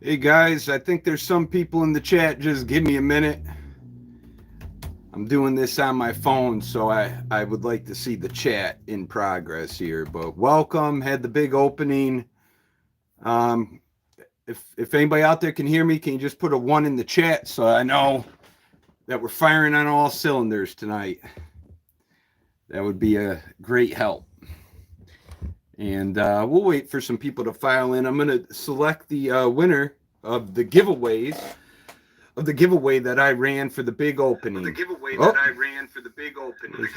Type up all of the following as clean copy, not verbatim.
Hey guys, I think there's some people in the chat. Just give me a minute. I'm doing this on my phone, so I would like to see the chat in progress here. But welcome, had the big opening. Um, if anybody out there can hear me, can you just put a one in the chat so I know that we're firing on all cylinders tonight? That would be a great help. And we'll wait for some people to file in. I'm going to select the winner of the giveaways of the giveaway that I ran for the big opening. There's the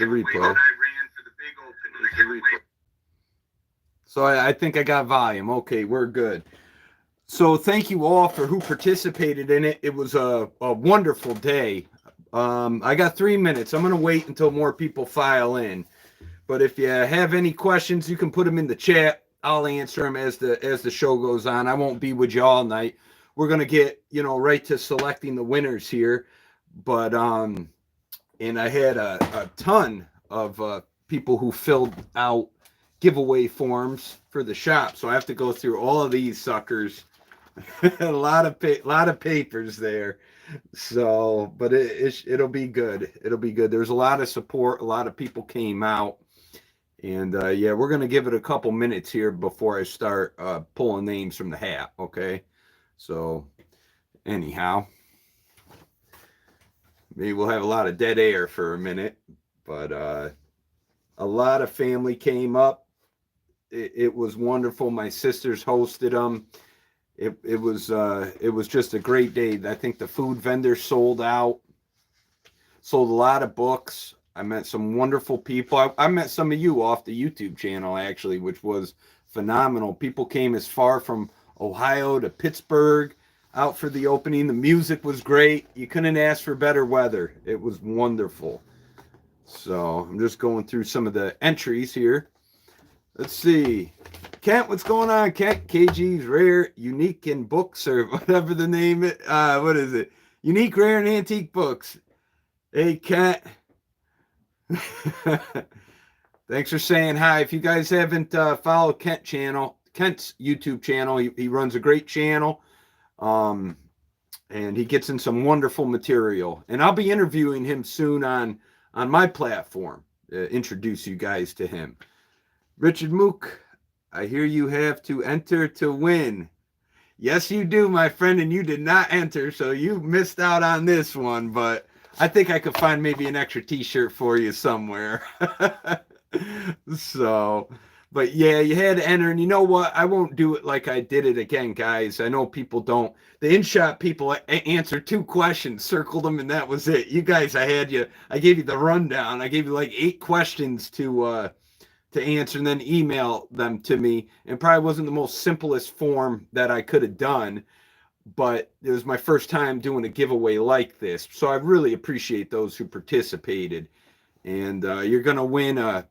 repo. So I think I got volume. Okay, we're good. So thank you all for who participated in it. It was a wonderful day. I got 3 minutes. I'm going to wait until more people file in. But if you have any questions, you can put them in the chat. I'll answer them as the show goes on. I won't be with you all night. We're gonna get right to selecting the winners here. But and I had a ton of people who filled out giveaway forms for the shop, so I have to go through all of these suckers. a lot of papers there. So, but it'll be good. It'll be good. There's a lot of support. A lot of people came out. And yeah, we're going to give it a couple minutes here before I start pulling names from the hat, okay? So anyhow, maybe we'll have a lot of dead air for a minute, but a lot of family came up. It was wonderful. My sisters hosted them. It was just a great day. I think the food vendors sold out, sold a lot of books. I met some wonderful people. I met some of you off the YouTube channel, actually, which was phenomenal. People came as far from Ohio to Pittsburgh out for the opening. The music was great. You couldn't ask for better weather. It was wonderful. So I'm just going through some of the entries here. Let's see. Kent, what's going on, Kent? KG's Rare, Unique in Books, or whatever the name is. What is it? Unique, Rare, and Antique Books. Hey, Kent. Thanks for saying hi. If you guys haven't followed Kent's YouTube channel, he runs a great channel, and he gets in some wonderful material. And I'll be interviewing him soon on my platform. Introduce you guys to him. Richard Mook, I hear you have to enter to win. Yes, you do, my friend, and you did not enter, so you missed out on this one, but I think I could find maybe an extra t-shirt for you somewhere. So, but yeah, you had to enter, and you know what? I won't do it like I did it again, guys. I know people don't. The in-shop people answered 2 questions, circled them, and that was it. You guys, I gave you the rundown. I gave you like 8 questions to answer and then email them to me, and probably wasn't the most simplest form that I could have done, but it was my first time doing a giveaway like this, so I really appreciate those who participated. And you're gonna win a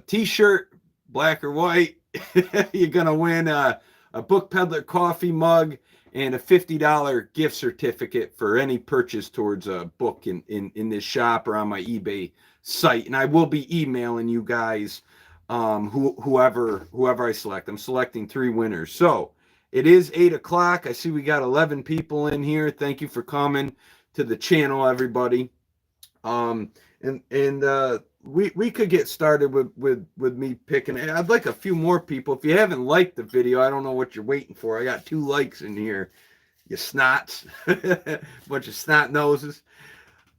t-shirt, black or white. You're gonna win a Book Peddler coffee mug and a $50 gift certificate for any purchase towards a book in this shop or on my eBay site. And I will be emailing you guys whoever I select. I'm selecting 3 winners. So it is 8 o'clock. I see we got 11 people in here. Thank you for coming to the channel, everybody. We could get started with me picking. I'd like a few more people. If you haven't liked the video, I don't know what you're waiting for. I got 2 likes in here. You snots, bunch of snot noses.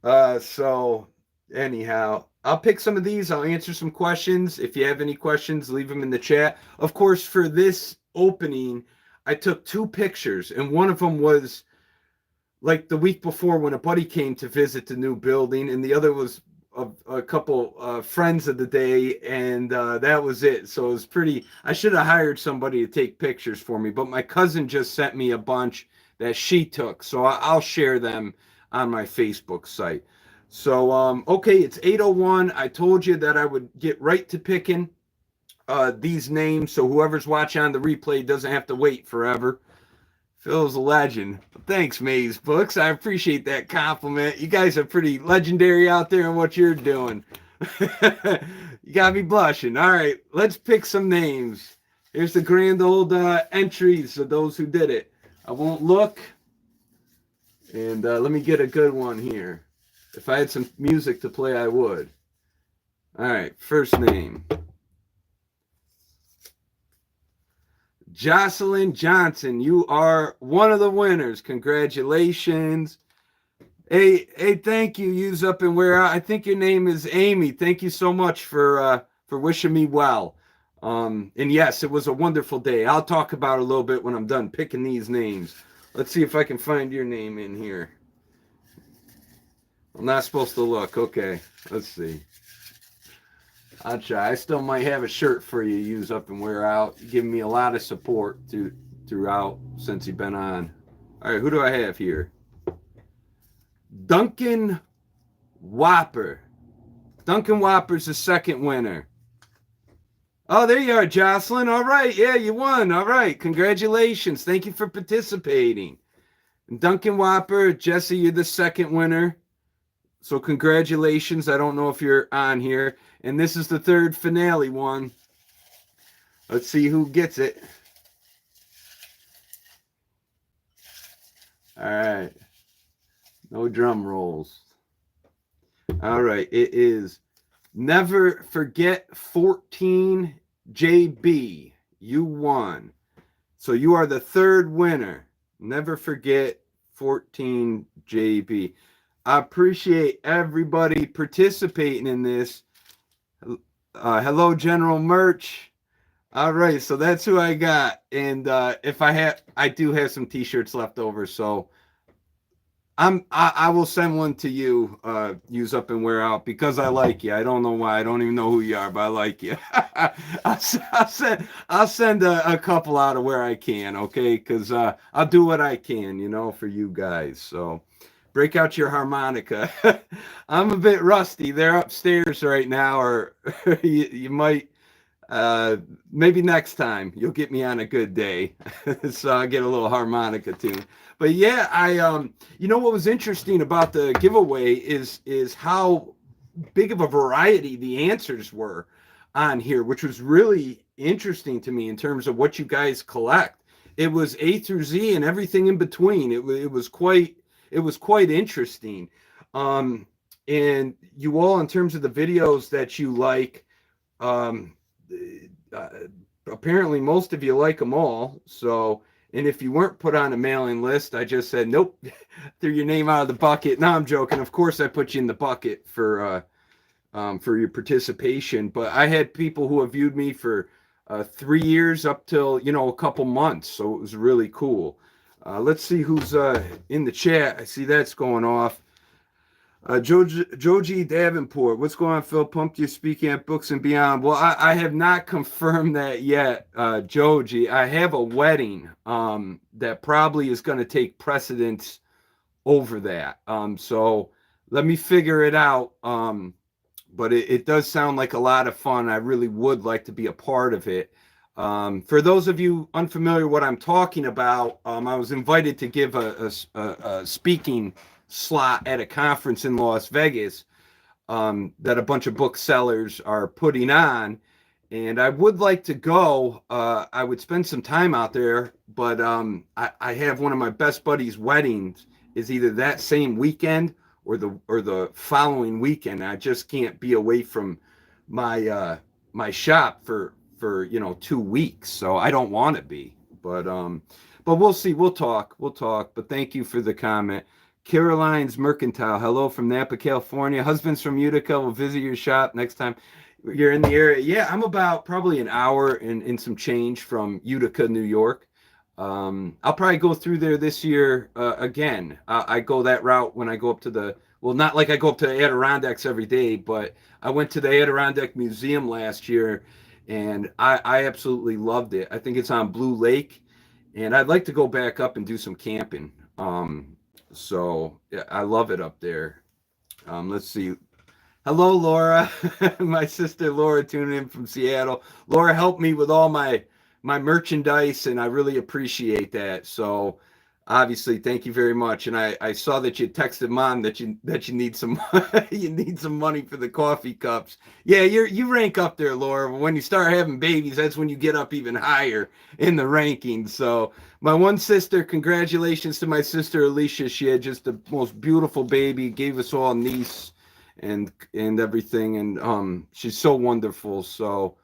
So anyhow, I'll pick some of these. I'll answer some questions. If you have any questions, leave them in the chat. Of course, for this opening, I took 2 pictures, and one of them was like the week before when a buddy came to visit the new building, and the other was a couple friends of the day, and that was it. So it was pretty. I should have hired somebody to take pictures for me, but my cousin just sent me a bunch that she took, so I'll share them on my Facebook site. So okay, it's 8:01. I told you that I would get right to picking these names, so whoever's watching on the replay doesn't have to wait forever. Phil's a legend. Thanks, Maze Books. I appreciate that compliment. You guys are pretty legendary out there in what you're doing. You got me blushing. All right, let's pick some names. Here's the grand old entries of those who did it. I won't look. And let me get a good one here. If I had some music to play, I would. All right, first name. Jocelyn Johnson, you are one of the winners. Congratulations. Hey, thank you. Use up and wear out. I think your name is Amy. Thank you so much for wishing me well. And yes, it was a wonderful day. I'll talk about it a little bit when I'm done picking these names. Let's see if I can find your name in here. I'm not supposed to look. Okay, let's see. I'll try. I still might have a shirt for you. Use up and wear out. You're giving me a lot of support throughout since you've been on. All right, who do I have here? Duncan Whopper. Duncan Whopper's the second winner. Oh, there you are, Jocelyn. All right. Yeah, you won. All right. Congratulations. Thank you for participating. And Duncan Whopper, Jesse, you're the second winner. So congratulations. I don't know if you're on here. And this is the third finale one. Let's see who gets it. All right. No drum rolls. All right. It is Never Forget 14 JB. You won. So you are the third winner. Never Forget 14 JB. I appreciate everybody participating in this. Hello, General Merch. All right, so that's who I got. And if I do have some t-shirts left over, so I will send one to you, use up and wear out, because I like you. I don't know why. I don't even know who you are, but I like you. I'll send a couple out of where I can, okay? Because I'll do what I can, for you guys. So break out your harmonica. I'm a bit rusty. They're upstairs right now, or you might, maybe next time you'll get me on a good day. So I get a little harmonica tune. But yeah, what was interesting about the giveaway is how big of a variety the answers were on here, which was really interesting to me in terms of what you guys collect. It was A through Z and everything in between. It was quite interesting. And you all, in terms of the videos that you like, apparently most of you like them all. So, and if you weren't put on a mailing list, I just said, nope, threw your name out of the bucket. No, I'm joking. Of course I put you in the bucket for your participation, but I had people who have viewed me for 3 years up till, a couple months. So it was really cool. Let's see who's in the chat. I see that's going off. Joji Davenport, what's going on, Phil? Pumped you speaking at Books and Beyond. Well, I have not confirmed that yet, Joji. I have a wedding that probably is going to take precedence over that. So let me figure it out. But it does sound like a lot of fun. I really would like to be a part of it. For those of you unfamiliar what I'm talking about, I was invited to give a speaking slot at a conference in Las Vegas that a bunch of booksellers are putting on, and I would like to go. I would spend some time out there, but I have one of my best buddies' weddings is either that same weekend or the following weekend. I just can't be away from my my shop for 2 weeks, so I don't want to be. But we'll see. We'll talk. But thank you for the comment. Caroline's Mercantile, hello from Napa, California. Husband's from Utica. We'll visit your shop next time you're in the area. Yeah, I'm about probably an hour and some change from Utica, New York. I'll probably go through there this year again. I go that route when I go up to not like I go up to the Adirondacks every day, but I went to the Adirondack Museum last year, and I absolutely loved it. I think it's on Blue Lake, and I'd like to go back up and do some camping. So yeah, I love it up there. Let's see. Hello, Laura. My sister Laura tuning in from Seattle. Laura helped me with all my merchandise, and I really appreciate that. So Obviously, thank you very much. And I saw that you texted mom that you need some you need some money for the coffee cups. Yeah, you rank up there, Laura. When you start having babies, that's when you get up even higher in the rankings. So my one sister, congratulations to my sister Alicia. She had just the most beautiful baby, gave us all a niece and everything. And she's so wonderful. So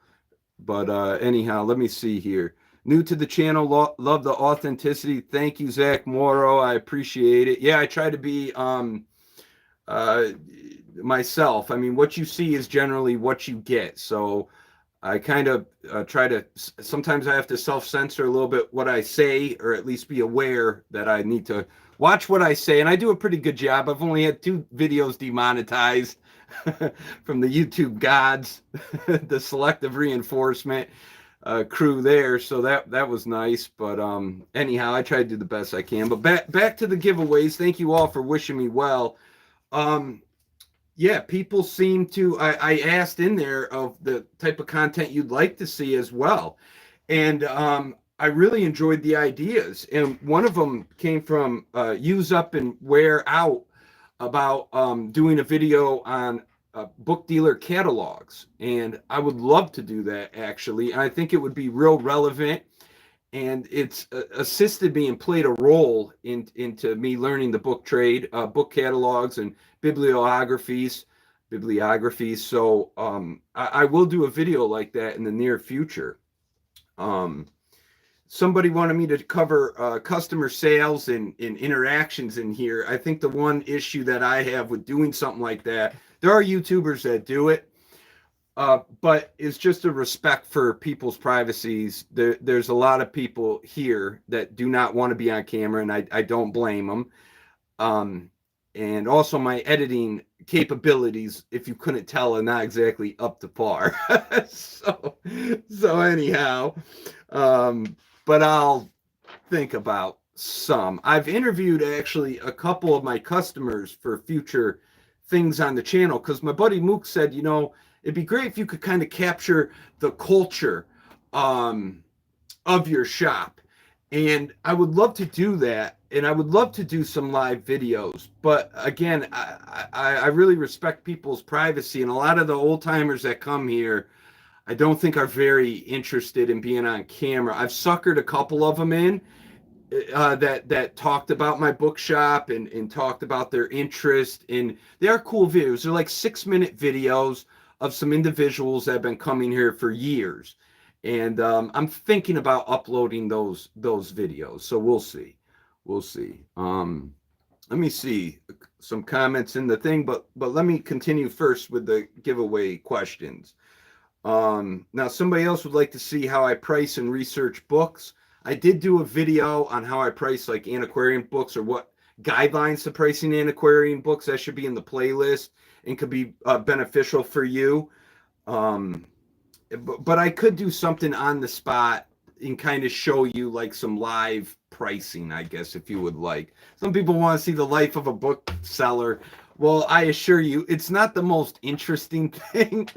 but anyhow, let me see here. New to the channel, love the authenticity. Thank you, Zach Morrow. I appreciate it. Yeah, I try to be uh, myself. I mean, what you see is generally what you get. So I kind of try to, sometimes I have to self censor a little bit what I say, or at least be aware that I need to watch what I say. And I do a pretty good job. I've only had 2 videos demonetized from the YouTube gods, the selective reinforcement crew there. So that was nice. But anyhow, I try to do the best I can. But back to the giveaways. Thank you all for wishing me well. Yeah, people seem to. I asked in there of the type of content you'd like to see as well, and I really enjoyed the ideas. And one of them came from Use Up and Wear Out about doing a video on book dealer catalogs, and I would love to do that actually. And I think it would be real relevant, and it's assisted me and played a role into me learning the book trade, book catalogs, and bibliographies. So I will do a video like that in the near future. Um, Somebody wanted me to cover customer sales and interactions in here. I think the one issue that I have with doing something like that, there are YouTubers that do it, but it's just a respect for people's privacies. There's a lot of people here that do not want to be on camera, and I don't blame them. And also my editing capabilities, if you couldn't tell, are not exactly up to par. So anyhow, but I'll think about some. I've interviewed actually a couple of my customers for future things on the channel because my buddy Mook said, it'd be great if you could kind of capture the culture of your shop. And I would love to do that. And I would love to do some live videos. But again, I really respect people's privacy. And a lot of the old timers that come here, I don't think are very interested in being on camera. I've suckered a couple of them in that talked about my bookshop and talked about their interest. And they are cool videos. They're like 6-minute videos of some individuals that have been coming here for years. And I'm thinking about uploading those videos. So we'll see. Let me see some comments in the thing, but let me continue first with the giveaway questions. Now somebody else would like to see how I price and research books. I did do a video on how I price like antiquarian books, or what guidelines to pricing antiquarian books. That should be in the playlist and could be beneficial for you. But I could do something on the spot and kind of show you like some live pricing, I guess, if you would like. Some people want to see the life of a bookseller. Well, I assure you, it's not the most interesting thing.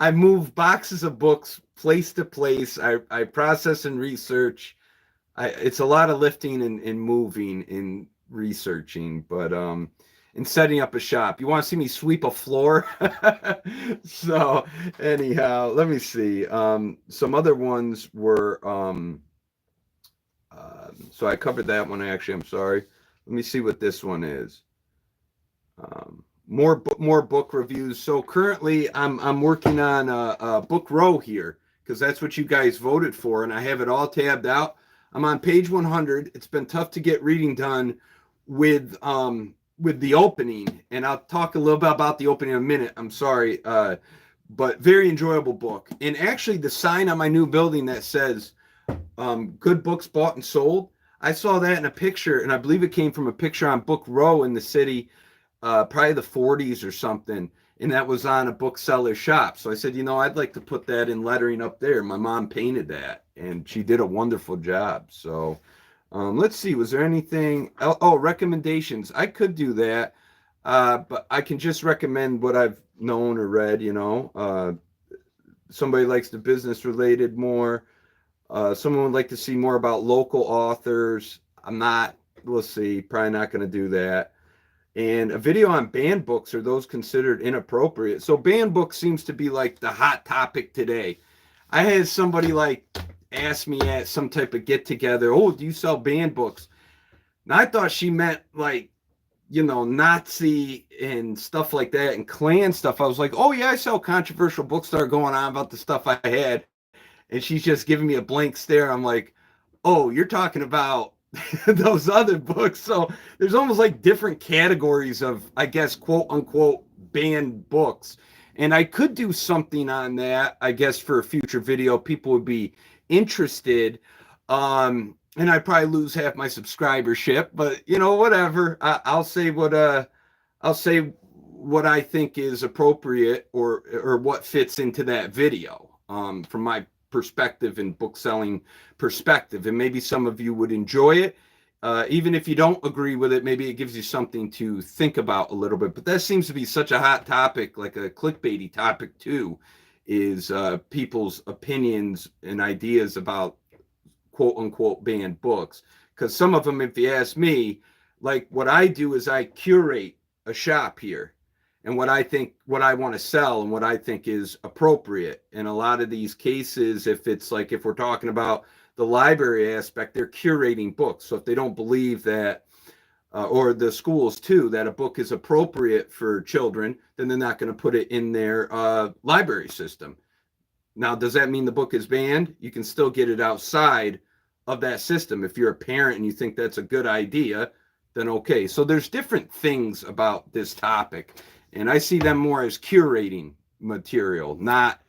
I move boxes of books place to place. I process and research. It's a lot of lifting and moving and researching, but and setting up a shop. You want to see me sweep a floor? So anyhow, let me see. Some other ones were so I covered that one actually. I'm sorry. Let me see what this one is. More book reviews. So currently I'm working on a book row here because that's what you guys voted for, and I have it all tabbed out. I'm on page 100. It's been tough to get reading done with the opening, and I'll talk a little bit about the opening in a minute. I'm sorry, but very enjoyable book. And actually, the sign on my new building that says "Good books bought and sold," I saw that in a picture, and I believe it came from a picture on Book Row in the city, probably the 40s or something, and that was on a bookseller shop. So I said, I'd like to put that in lettering up there. My mom painted that, and she did a wonderful job. So let's see, was there anything? Oh, recommendations. I could do that, but I can just recommend what I've known or read. Somebody likes the business related more. Someone would like to see more about local authors. I'm not we'll see. Probably not going to do that. And a video on banned books, are those considered inappropriate? So banned books seems to be like the hot topic today. I had somebody like ask me at some type of get together, oh, do you sell banned books? And I thought she meant like, Nazi and stuff like that and Klan stuff. I was like, oh yeah, I sell controversial books that are going on about the stuff I had. And she's just giving me a blank stare. I'm like, oh, you're talking about those other books. So there's almost like different categories of, I guess, quote unquote, banned books. And I could do something on that, I guess, for a future video. People would be interested. And I'd probably lose half my subscribership, but whatever. I'll say what I think is appropriate or what fits into that video, from my perspective and book selling perspective. And maybe some of you would enjoy it. Even if you don't agree with it, maybe it gives you something to think about a little bit. But that seems to be such a hot topic, like a clickbaity topic too, is people's opinions and ideas about quote unquote banned books. Because some of them, if you ask me, like what I do is I curate a shop here and what I want to sell and what I think is appropriate. In a lot of these cases, if we're talking about the library aspect, they're curating books. So if they don't believe that, or the schools too, that a book is appropriate for children, then they're not going to put it in their library system. Now, does that mean the book is banned? You can still get it outside of that system. If you're a parent and you think that's a good idea, then okay. So there's different things about this topic, and I see them more as curating material, not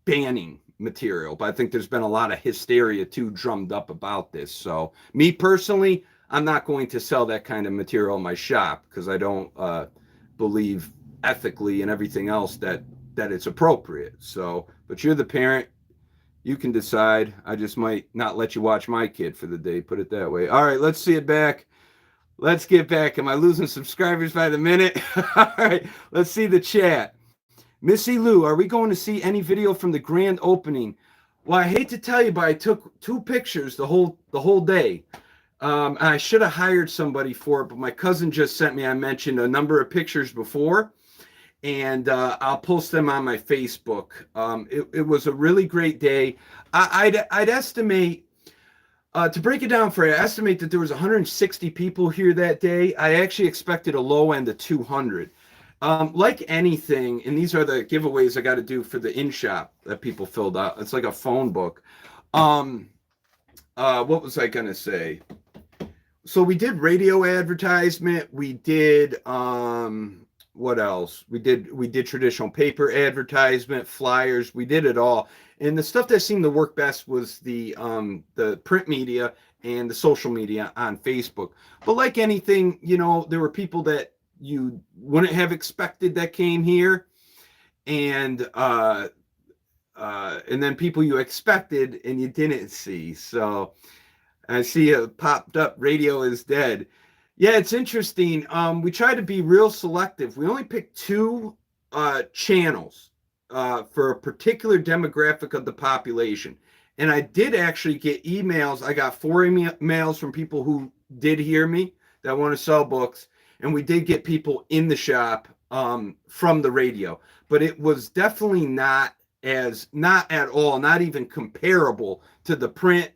banning material. But I think there's been a lot of hysteria too drummed up about this. So me personally, I'm not going to sell that kind of material in my shop because I don't believe ethically and everything else that it's appropriate. So, but you're the parent. You can decide. I just might not let you watch my kid for the day, put it that way. All right, let's see it back. Let's get back. Am I losing subscribers by the minute? All right, let's see the chat. Missy Lou, are we going to see any video from the grand opening? Well, I hate to tell you, but I took 2 pictures the whole day. I should have hired somebody for it, but my cousin just sent me, I mentioned, a number of pictures before, and I'll post them on my Facebook. It was a really great day. I'd estimate, to break it down for you, I estimate that there was 160 people here that day. I actually expected a low end of 200. Like anything, and these are the giveaways I got to do for the in-shop that people filled out. It's like a phone book. What was I going to say? So we did radio advertisement. We did, what else? We did traditional paper advertisement, flyers. We did it all. And the stuff that seemed to work best was the print media and the social media on Facebook. But like anything, there were people that you wouldn't have expected that came here, and then people you expected and you didn't see. So I see it popped up, radio is dead. Yeah, it's interesting. We try to be real selective. We only picked 2 channels for a particular demographic of the population. And I did actually get emails. I got 4 emails from people who did hear me that want to sell books. And we did get people in the shop from the radio. But it was definitely not at all, not even comparable to the print,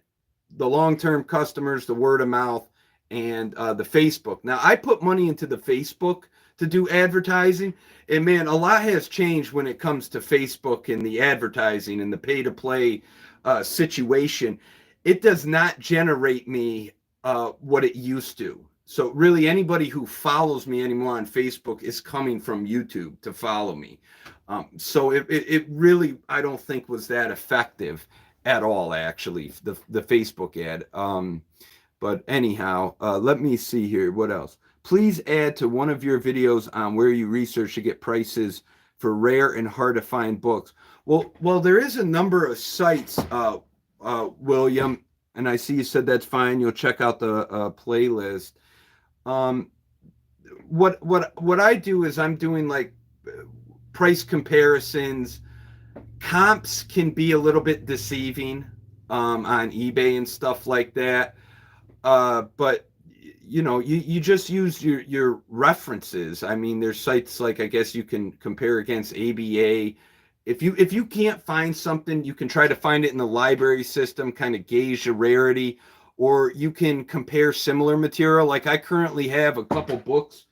the long-term customers, the word of mouth, and the Facebook. Now, I put money into the Facebook to do advertising, and man, a lot has changed when it comes to Facebook and the advertising and the pay-to-play situation. It does not generate me what it used to. So really, anybody who follows me anymore on Facebook is coming from YouTube to follow me. So it really, I don't think, was that effective at all, actually, the Facebook ad. But anyhow, let me see here. What else? Please add to one of your videos on where you research to get prices for rare and hard to find books. Well, there is a number of sites, William, and I see you said that's fine. You'll check out the playlist. What I do is I'm doing like price comparisons. Comps can be a little bit deceiving on eBay and stuff like that. But you just use your references. I mean, there's sites like, I guess you can compare against ABA. If you can't find something, you can try to find it in the library system, kind of gauge the rarity, or you can compare similar material. Like I currently have a couple books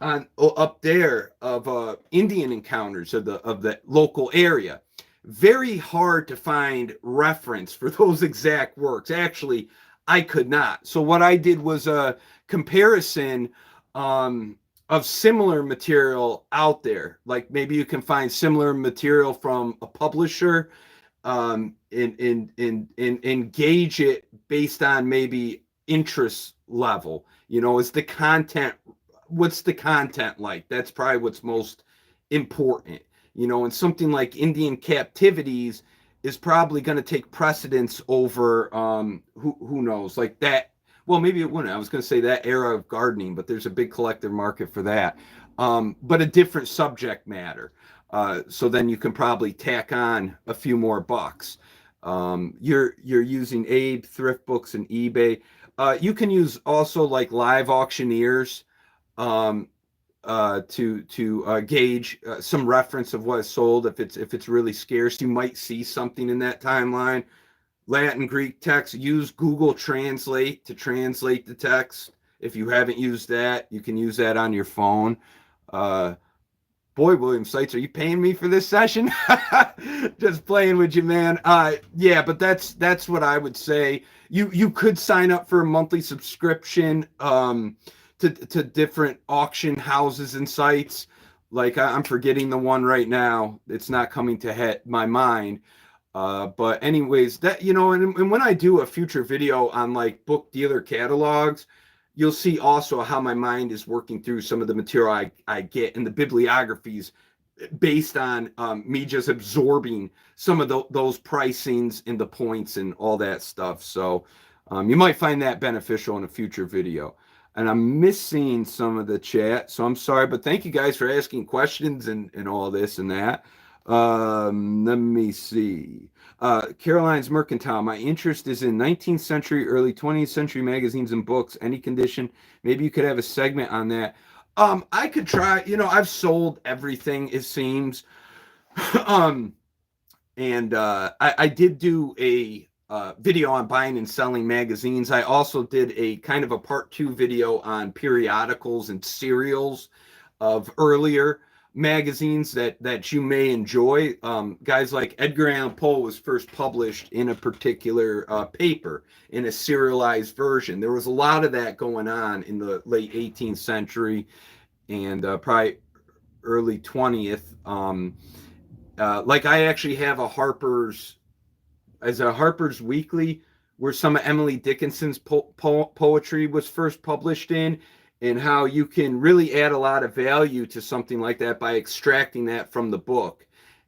on up there of Indian encounters of the local area. Very hard to find reference for those exact works. Actually, I could not. So what I did was a comparison of similar material out there. Like maybe you can find similar material from a publisher, and gauge it based on maybe interest level. Is the content, what's the content like? That's probably what's most important. And something like Indian captivities is probably going to take precedence over who knows, like that. Well, maybe it wouldn't. I was going to say that era of gardening, but there's a big collector market for that. But a different subject matter. So then you can probably tack on a few more bucks. You're using Abe, thrift books, and eBay. You can use also like live auctioneers um, to gauge some reference of what is sold. If it's really scarce, you might see something in that timeline. Latin, Greek text. Use Google Translate to translate the text. If you haven't used that, you can use that on your phone. Boy, William Seitz, are you paying me for this session? Just playing with you, man. Yeah, but that's what I would say. You could sign up for a monthly subscription to different auction houses and sites. Like I'm forgetting the one right now. It's not coming to my mind. But anyways, that and when I do a future video on like book dealer catalogs, you'll see also how my mind is working through some of the material I get in the bibliographies based on me just absorbing some of those pricings and the points and all that stuff. So you might find that beneficial in a future video. And I'm missing some of the chat, so I'm sorry, but thank you guys for asking questions and all this and that. Let me see. Caroline's Mercantile. My interest is in 19th century, early 20th century magazines and books, any condition. Maybe you could have a segment on that. I could try. I've sold everything, it seems. And I did do a video on buying and selling magazines. I also did a kind of a part 2 video on periodicals and serials of earlier magazines that you may enjoy. Guys like Edgar Allan Poe was first published in a particular paper in a serialized version. There was a lot of that going on in the late 18th century and probably early 20th. Like I actually have a Harper's Weekly where some of Emily Dickinson's poetry was first published in, and how you can really add a lot of value to something like that by extracting that from the book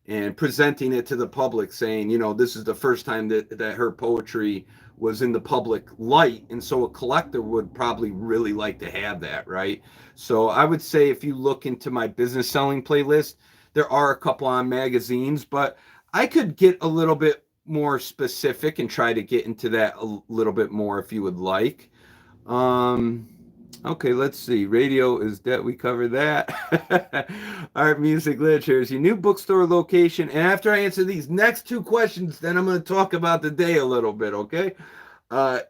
and presenting it to the public, saying, this is the first time that her poetry was in the public light. And so a collector would probably really like to have that, right? So I would say if you look into my business selling playlist, there are a couple on magazines, but I could get a little bit more specific and try to get into that a little bit more if you would like. Okay, let's see. Radio is dead. We covered that. Art, music, literature. Is your new bookstore location? And after I answer these next 2 questions, then I'm going to talk about the day a little bit, okay?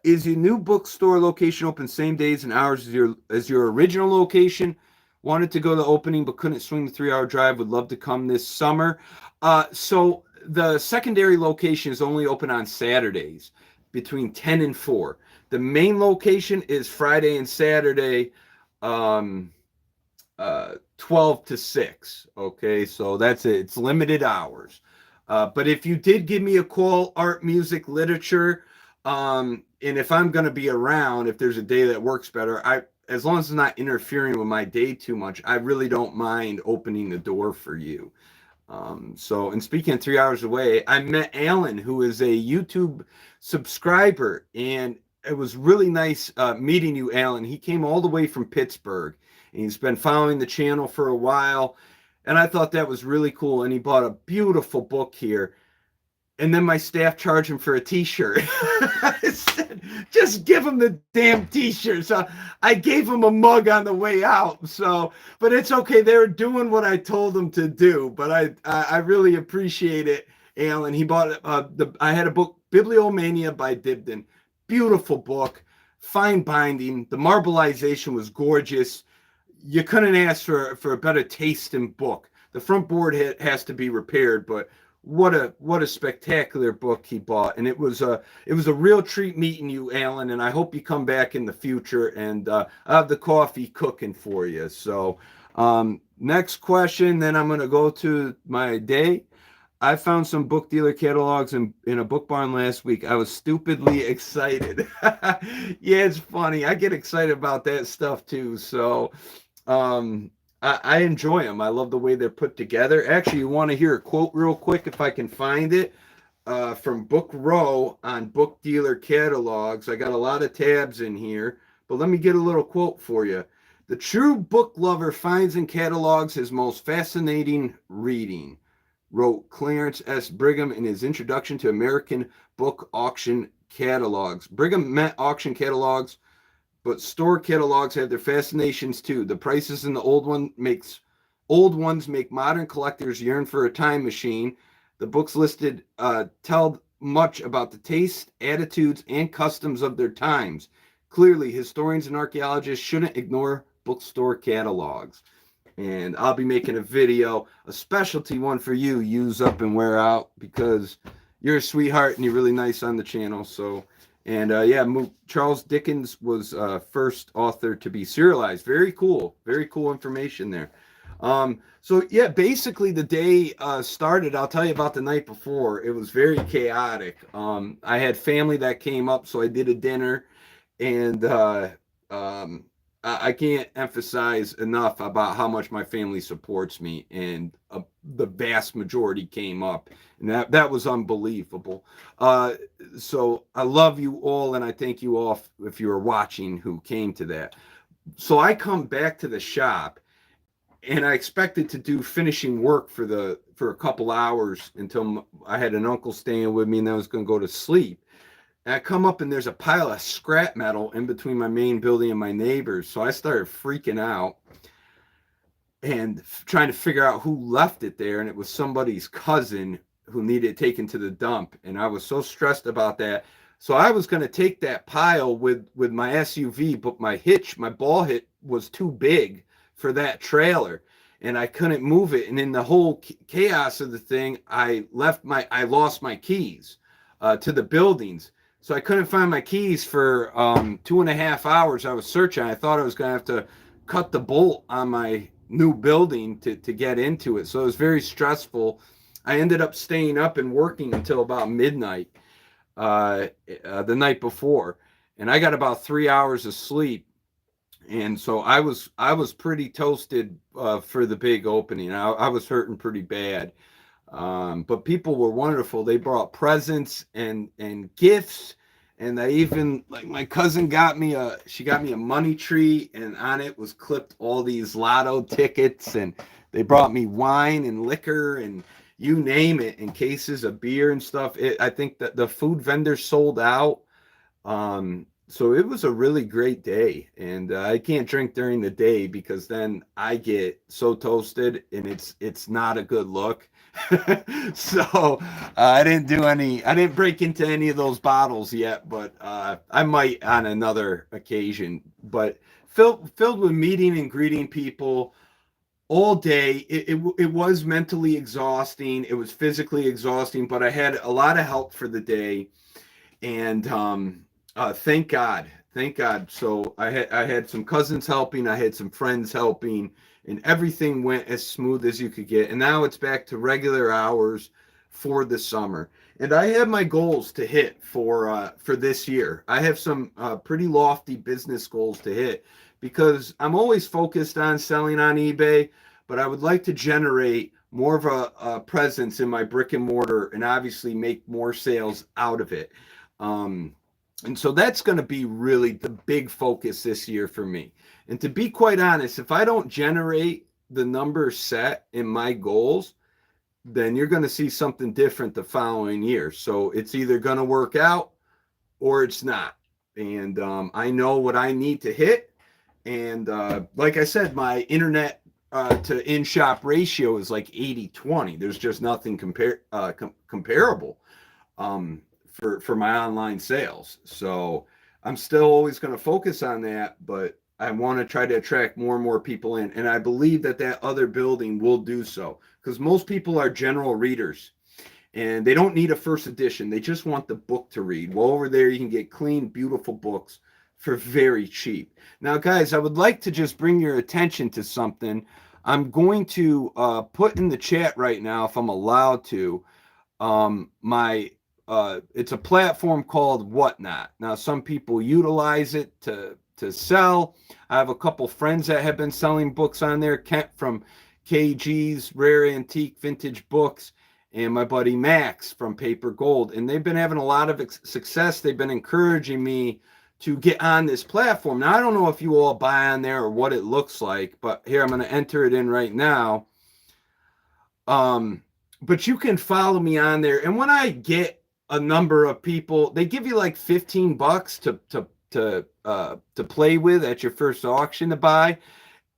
Is your new bookstore location open same days and hours as your original location? Wanted to go to the opening but couldn't swing the 3-hour drive. Would love to come this summer. So the secondary location is only open on Saturdays between 10 and 4. The main location is Friday and Saturday, 12 to 6. Okay, so that's it. It's limited hours. But if you did give me a call, art, music, literature, and if I'm going to be around, if there's a day that works better, as long as it's not interfering with my day too much, I really don't mind opening the door for you. And speaking of 3 hours away, I met Alan, who is a YouTube subscriber, and it was really nice meeting you, Alan. He came all the way from Pittsburgh, and he's been following the channel for a while, and I thought that was really cool. And he bought a beautiful book here. And then my staff charged him for a t-shirt. I said, just give him the damn t-shirt. So I gave him a mug on the way out. So, but it's okay. They were doing what I told them to do. But I really appreciate it, Alan. He bought I had a book, Bibliomania by Dibdin. Beautiful book, fine binding. The marbleization was gorgeous. You couldn't ask for a better taste in book. The front board has to be repaired, but what a spectacular book he bought. And it was a real treat meeting you, Alan, and I hope you come back in the future, and I have the coffee cooking for you. So next question, then I'm going to go to my day. I found some book dealer catalogs in a book barn last week. I was stupidly excited. Yeah, it's funny. I get excited about that stuff too. So I enjoy them. I love the way they're put together. Actually, you want to hear a quote real quick if I can find it, from Book Row on book dealer catalogs. I got a lot of tabs in here, but let me get a little quote for you. The true book lover finds in catalogs his most fascinating reading, wrote Clarence S. Brigham in his introduction to American book auction catalogs. Brigham meant auction catalogs, but store catalogs have their fascinations too. The prices in the old ones make modern collectors yearn for a time machine. The books listed tell much about the tastes, attitudes, and customs of their times. Clearly, historians and archaeologists shouldn't ignore bookstore catalogs. And I'll be making a video, a specialty one for you, use up and wear out, because you're a sweetheart and you're really nice on the channel. So, and yeah, Charles Dickens was first author to be serialized. Very cool information there. So yeah, basically the day started, I'll tell you about the night before. It was very chaotic. I had family that came up, so I did a dinner, and I can't emphasize enough about how much my family supports me, and the vast majority came up, and that was unbelievable. So I love you all, and I thank you all if you are watching who came to that. So I come back to the shop, and I expected to do finishing work for a couple hours until I had an uncle staying with me, and I was going to go to sleep. And I come up and there's a pile of scrap metal in between my main building and my neighbors. So I started freaking out and trying to figure out who left it there. And it was somebody's cousin who needed it taken to the dump. And I was so stressed about that. So I was going to take that pile with my SUV, but my ball hitch was too big for that trailer, and I couldn't move it. And in the whole chaos of the thing, I lost my keys to the buildings. So I couldn't find my keys for 2.5 hours. I was searching. I thought I was going to have to cut the bolt on my new building to get into it. So it was very stressful. I ended up staying up and working until about midnight the night before. And I got about 3 hours of sleep. And so I was pretty toasted for the big opening. I was hurting pretty bad. But people were wonderful. They brought presents and gifts, and they even, like, my cousin got me a money tree, and on it was clipped all these lotto tickets, and they brought me wine and liquor and you name it, and cases of beer and stuff. I think that the food vendors sold out. So it was a really great day, and I can't drink during the day because then I get so toasted, and it's not a good look. So I didn't break into any of those bottles yet, but I might on another occasion. But filled with meeting and greeting people all day. It was mentally exhausting. It was physically exhausting, but I had a lot of help for the day, and thank God. So I had some cousins helping, I had some friends helping, and everything went as smooth as you could get. And now it's back to regular hours for the summer. And I have my goals to hit for this year. I have some pretty lofty business goals to hit, because I'm always focused on selling on eBay, but I would like to generate more of a presence in my brick and mortar, and obviously make more sales out of it. And so that's going to be really the big focus this year for me. And to be quite honest, if I don't generate the numbers set in my goals, then you're going to see something different the following year. So it's either going to work out or it's not. And I know what I need to hit. And like I said, my internet to in-shop ratio is like 80-20. There's just nothing comparable for my online sales. So I'm still always going to focus on that, but I want to try to attract more and more people in. And I believe that that other building will do so, because most people are general readers and they don't need a first edition. They just want the book to read. Well, over there, you can get clean, beautiful books for very cheap. Now, guys, I would like to just bring your attention to something. I'm going to put in the chat right now, if I'm allowed to, my it's a platform called Whatnot. Now, some people utilize it to sell. I have a couple friends that have been selling books on there. Kent from KG's Rare Antique Vintage Books, and my buddy Max from Paper Gold. And they've been having a lot of success. They've been encouraging me to get on this platform. Now, I don't know if you all buy on there or what it looks like, but here, I'm going to enter it in right now. But you can follow me on there. And when I get a number of people, they give you like $15 to play with at your first auction to buy.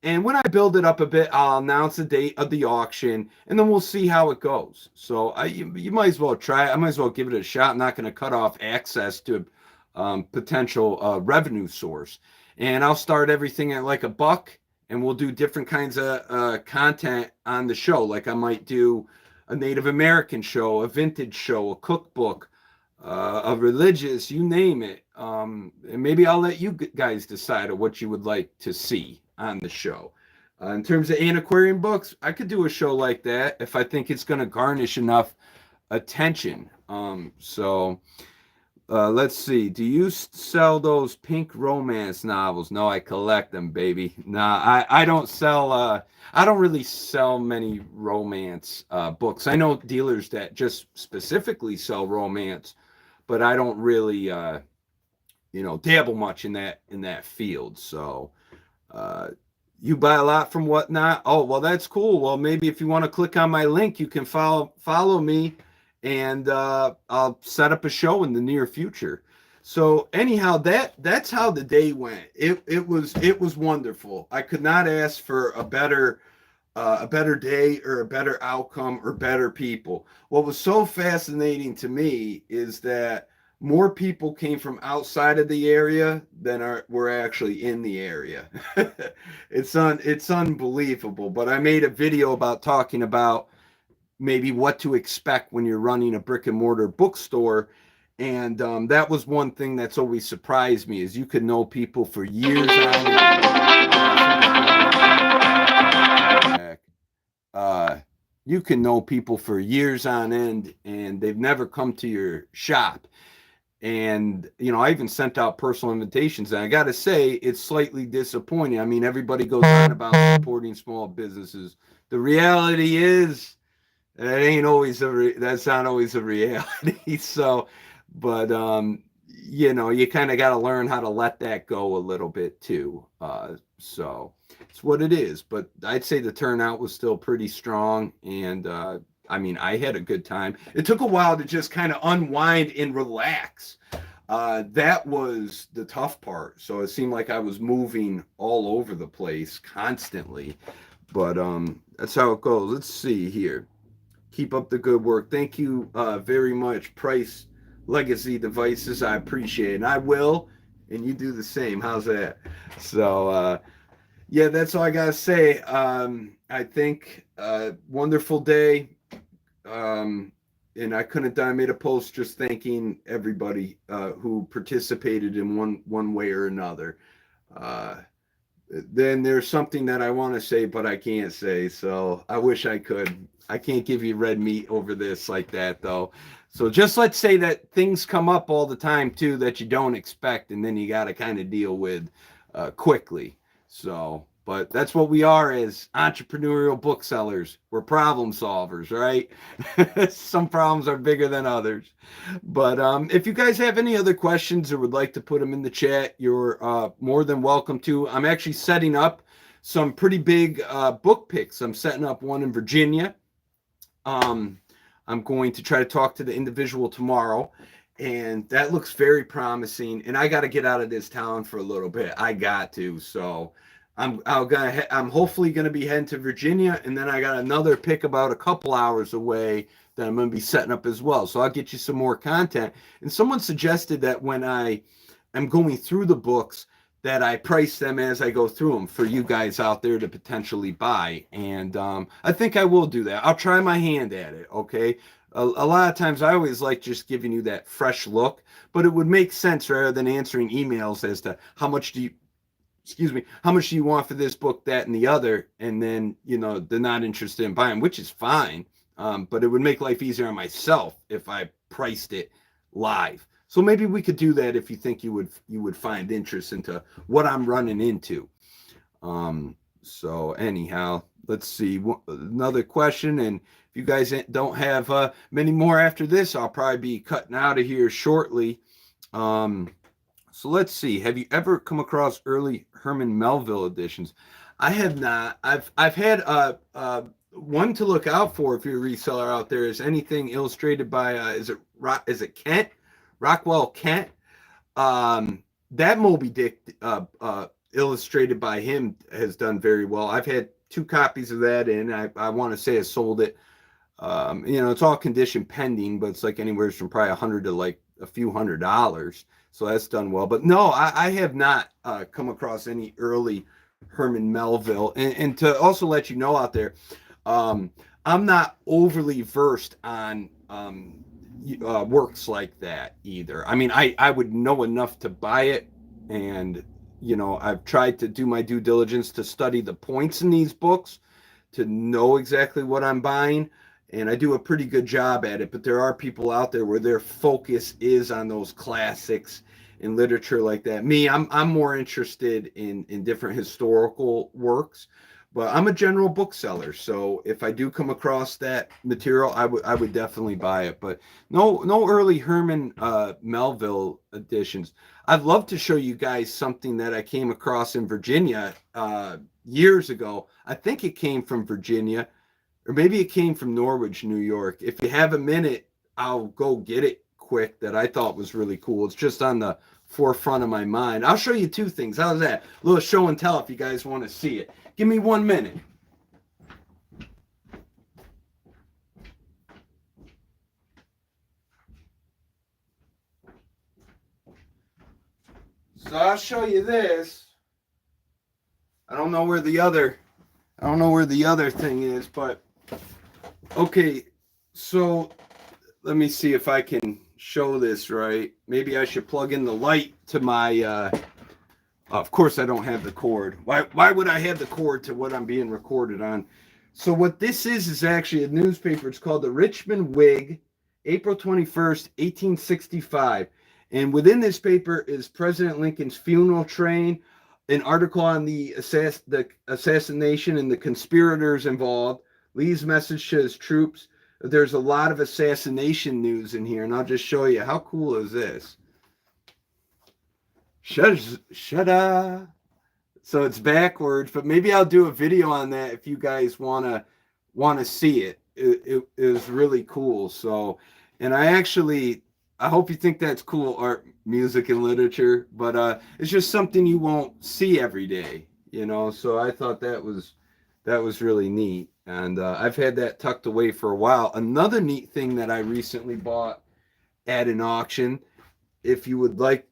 And when I build it up a bit, I'll announce the date of the auction, and then we'll see how it goes. So you might as well try it. I might as well give it a shot. I'm not going to cut off access to potential revenue source. And I'll start everything at like $1, and we'll do different kinds of content on the show. Like I might do a Native American show, a vintage show, a cookbook, a religious, you name it. And maybe I'll let you guys decide what you would like to see on the show. In terms of antiquarian books, I could do a show like that if I think it's going to garnish enough attention. Let's see. Do you sell those pink romance novels? No, I collect them, baby. Nah, I don't sell. I don't really sell many romance books. I know dealers that just specifically sell romance, but I don't really, dabble much in that field. So, you buy a lot from Whatnot? Oh, well, that's cool. Well, maybe if you want to click on my link, you can follow me, and I'll set up a show in the near future. So anyhow, that's how the day went. It was wonderful. I could not ask for a better day or a better outcome or better people. What was so fascinating to me is that more people came from outside of the area than were actually in the area. It's unbelievable. But I made a video talking about maybe what to expect when you're running a brick and mortar bookstore. And that was one thing that's always surprised me, is you could know people for years on you can know people for years on end, and they've never come to your shop. And, I even sent out personal invitations, and I got to say, it's slightly disappointing. I mean, everybody goes on about supporting small businesses. The reality is, that's not always a reality. So, but, you kind of got to learn how to let that go a little bit too. So it's what it is. But I'd say the turnout was still pretty strong. And, I had a good time. It took a while to just kind of unwind and relax. That was the tough part. So it seemed like I was moving all over the place constantly. But that's how it goes. Let's see here. Keep up the good work. Thank you very much, Price Legacy Devices. I appreciate it. And I will. And you do the same. How's that? So, yeah, that's all I got to say. I think wonderful day. And I couldn't have done. I made a post just thanking everybody who participated in one way or another. Then there's something that I want to say, but I can't say. So I wish I could. I can't give you red meat over this like that, though. So just let's say that things come up all the time, too, that you don't expect, and then you got to kind of deal with quickly. So, but that's what we are as entrepreneurial booksellers. We're problem solvers, right? Some problems are bigger than others. But if you guys have any other questions or would like to put them in the chat, you're more than welcome to. I'm actually setting up some pretty big book picks. I'm setting up one in Virginia. I'm going to try to talk to the individual tomorrow, and that looks very promising. And I got to get out of this town for a little bit. I got to. So I'm hopefully gonna be heading to Virginia, and then I got another pick about a couple hours away that I'm gonna be setting up as well. So I'll get you some more content. And someone suggested that when I am going through the books, that I price them as I go through them for you guys out there to potentially buy. And I think I will do that. I'll try my hand at it. Okay. A lot of times I always like just giving you that fresh look, but it would make sense rather than answering emails as to how much do you want for this book, that, and the other, and then they're not interested in buying, which is fine. But it would make life easier on myself if I priced it live. So maybe we could do that if you think you would find interest into what I'm running into. So anyhow, let's see another question, and if you guys don't have many more after this, I'll probably be cutting out of here shortly. So let's see. Have you ever come across early Herman Melville editions? I have not. I've had one to look out for if you're a reseller out there is anything illustrated by is it Kent? Rockwell Kent. That Moby Dick illustrated by him has done very well. I've had 2 copies of that, and I want to say I sold it. It's all condition pending, but it's like anywhere from probably $100 to like a few $100s. So that's done well. But no, I have not come across any early Herman Melville. And to also let you know out there, I'm not overly versed on works like that either. I mean, I would know enough to buy it, and I've tried to do my due diligence to study the points in these books to know exactly what I'm buying, and I do a pretty good job at it. But there are people out there where their focus is on those classics in literature like that. Me, I'm more interested in different historical works. But I'm a general bookseller, so if I do come across that material, I would definitely buy it. But no early Herman Melville editions. I'd love to show you guys something that I came across in Virginia years ago. I think it came from Virginia, or maybe it came from Norwich, New York. If you have a minute, I'll go get it quick. That I thought was really cool. It's just on the forefront of my mind. I'll show you 2 things. How's that? A little show and tell if you guys want to see it. Give me 1 minute. So I'll show you this. I don't know where the other thing is, but okay. So let me see if I can show this right. Maybe I should plug in the light to my of course, I don't have the cord. Why would I have the cord to what I'm being recorded on? So what this is actually a newspaper. It's called the Richmond Whig, April 21st, 1865. And within this paper is President Lincoln's funeral train, an article on the assassination and the conspirators involved, Lee's message to his troops. There's a lot of assassination news in here, and I'll just show you. How cool is this? Shut. So it's backwards, but maybe I'll do a video on that if you guys want to see it. It is really cool. So, and I hope you think that's cool, art, music, and literature, but it's just something you won't see every day, so I thought that was really neat. And I've had that tucked away for a while. Another neat thing that I recently bought at an auction, if you would like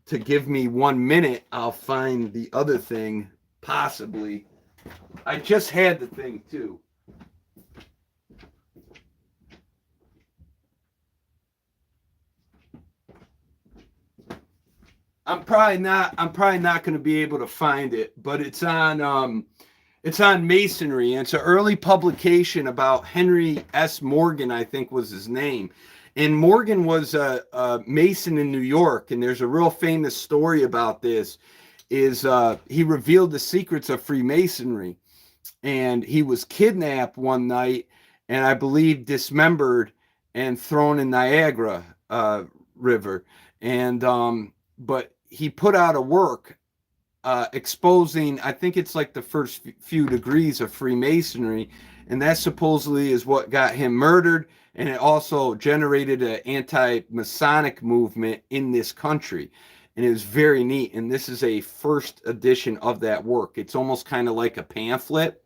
to give me 1 minute, I'll find the other thing, possibly. I just had the thing too. I'm probably not going to be able to find it, but it's on masonry, and it's an early publication about Henry S. Morgan, I think was his name. And Morgan was a mason in New York, and there's a real famous story about this. He revealed the secrets of Freemasonry, and he was kidnapped one night, and I believe dismembered and thrown in Niagara River. And but he put out a work exposing, I think it's like the first few degrees of Freemasonry, and that supposedly is what got him murdered, and it also generated an anti-Masonic movement in this country. And it was very neat. And this is a first edition of that work. It's almost kind of like a pamphlet.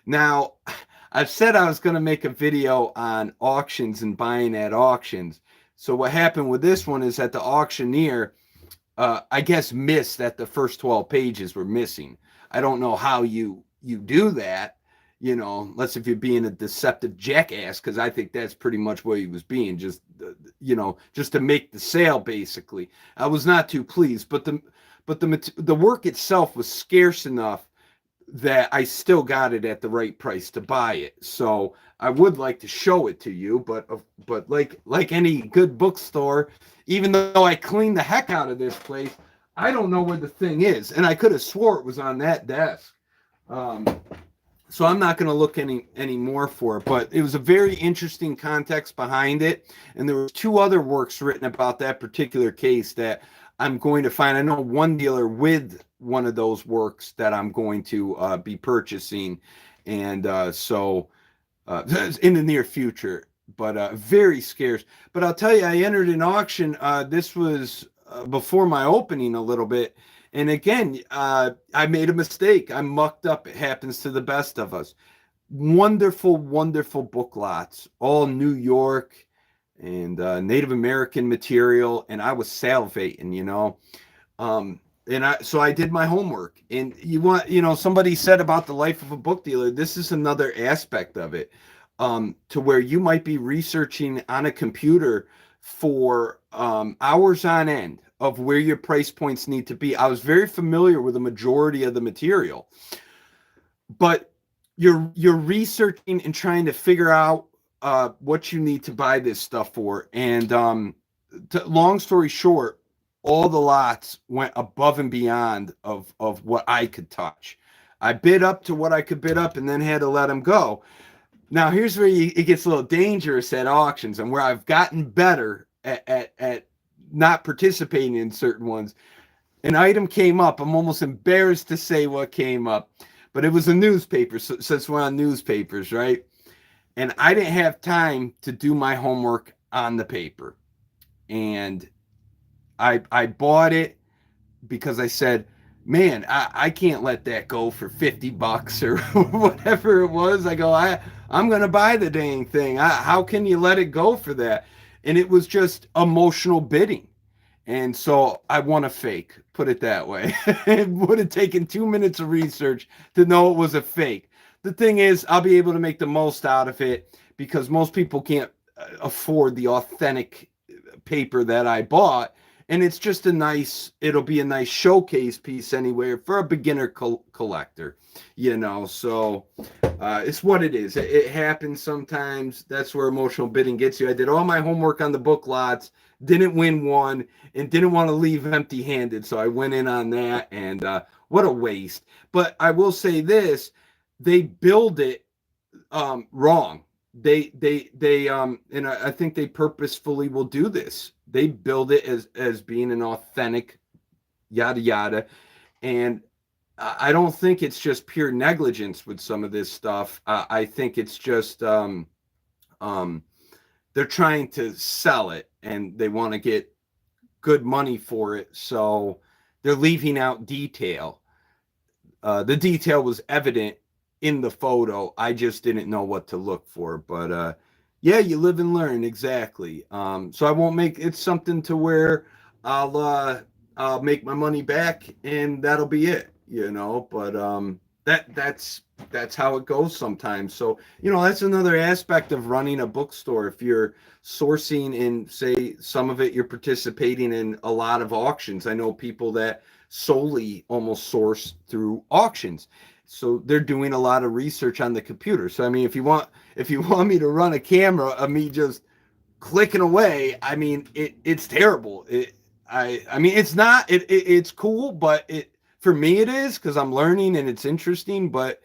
Now, I've said I was going to make a video on auctions and buying at auctions. So what happened with this one is that the auctioneer, I guess, missed that the first 12 pages were missing. I don't know how you do that, unless if you're being a deceptive jackass, because I think that's pretty much what he was being, just to make the sale. Basically, I was not too pleased, but the work itself was scarce enough that I still got it at the right price to buy it. So I would like to show it to you, but like any good bookstore, even though I cleaned the heck out of this place, I don't know where the thing is, and I could have swore it was on that desk. So I'm not going to look any more for it, but it was a very interesting context behind it, and there were 2 other works written about that particular case that I'm going to find. I know one dealer with one of those works that I'm going to be purchasing, and so in the near future, but very scarce. But I'll tell you, I entered an auction. This was before my opening a little bit. And again, I made a mistake. I mucked up. It happens to the best of us. Wonderful, wonderful book lots, all New York and Native American material. And I was salivating, so I did my homework. And somebody said about the life of a book dealer, this is another aspect of it, to where you might be researching on a computer for hours on end of where your price points need to be. I was very familiar with the majority of the material, but you're researching and trying to figure out what you need to buy this stuff for. And long story short, all the lots went above and beyond of what I could touch. I bid up to what I could bid up and then had to let them go. Now, here's where it gets a little dangerous at auctions, and where I've gotten better at not participating in certain ones. An item came up. I'm almost embarrassed to say what came up, but it was a newspaper, since we're on newspapers, right? And I didn't have time to do my homework on the paper. And I bought it because I said, man, I can't let that go for $50 or whatever it was. I go, I'm going to buy the dang thing. How can you let it go for that? And it was just emotional bidding. And so I won a fake, put it that way. It would have taken 2 minutes of research to know it was a fake. The thing is, I'll be able to make the most out of it because most people can't afford the authentic paper that I bought. And it's just it'll be a nice showcase piece anyway for a beginner collector, so it's what it is. It happens sometimes. That's where emotional bidding gets you. I did all my homework on the book lots, didn't win one, and didn't want to leave empty handed. So I went in on that, and what a waste. But I will say this, they build it wrong. They and I think they purposefully will do this. They build it as being an authentic yada yada, and I don't think it's just pure negligence with some of this stuff. I think it's just they're trying to sell it and they want to get good money for it, so they're leaving out detail. The detail was evident in the photo. I just didn't know what to look for, but yeah, you live and learn. Exactly. So I won't make it something to where I'll make my money back and that'll be it, but that's how it goes sometimes. So that's another aspect of running a bookstore. If you're sourcing in, say, some of it, you're participating in a lot of auctions. I know people that solely almost source through auctions. So they're doing a lot of research on the computer. So I mean, if you want me to run a camera of me just clicking away, I mean, it's terrible. I mean, it's not. It's cool, but for me it is, because I'm learning and it's interesting. But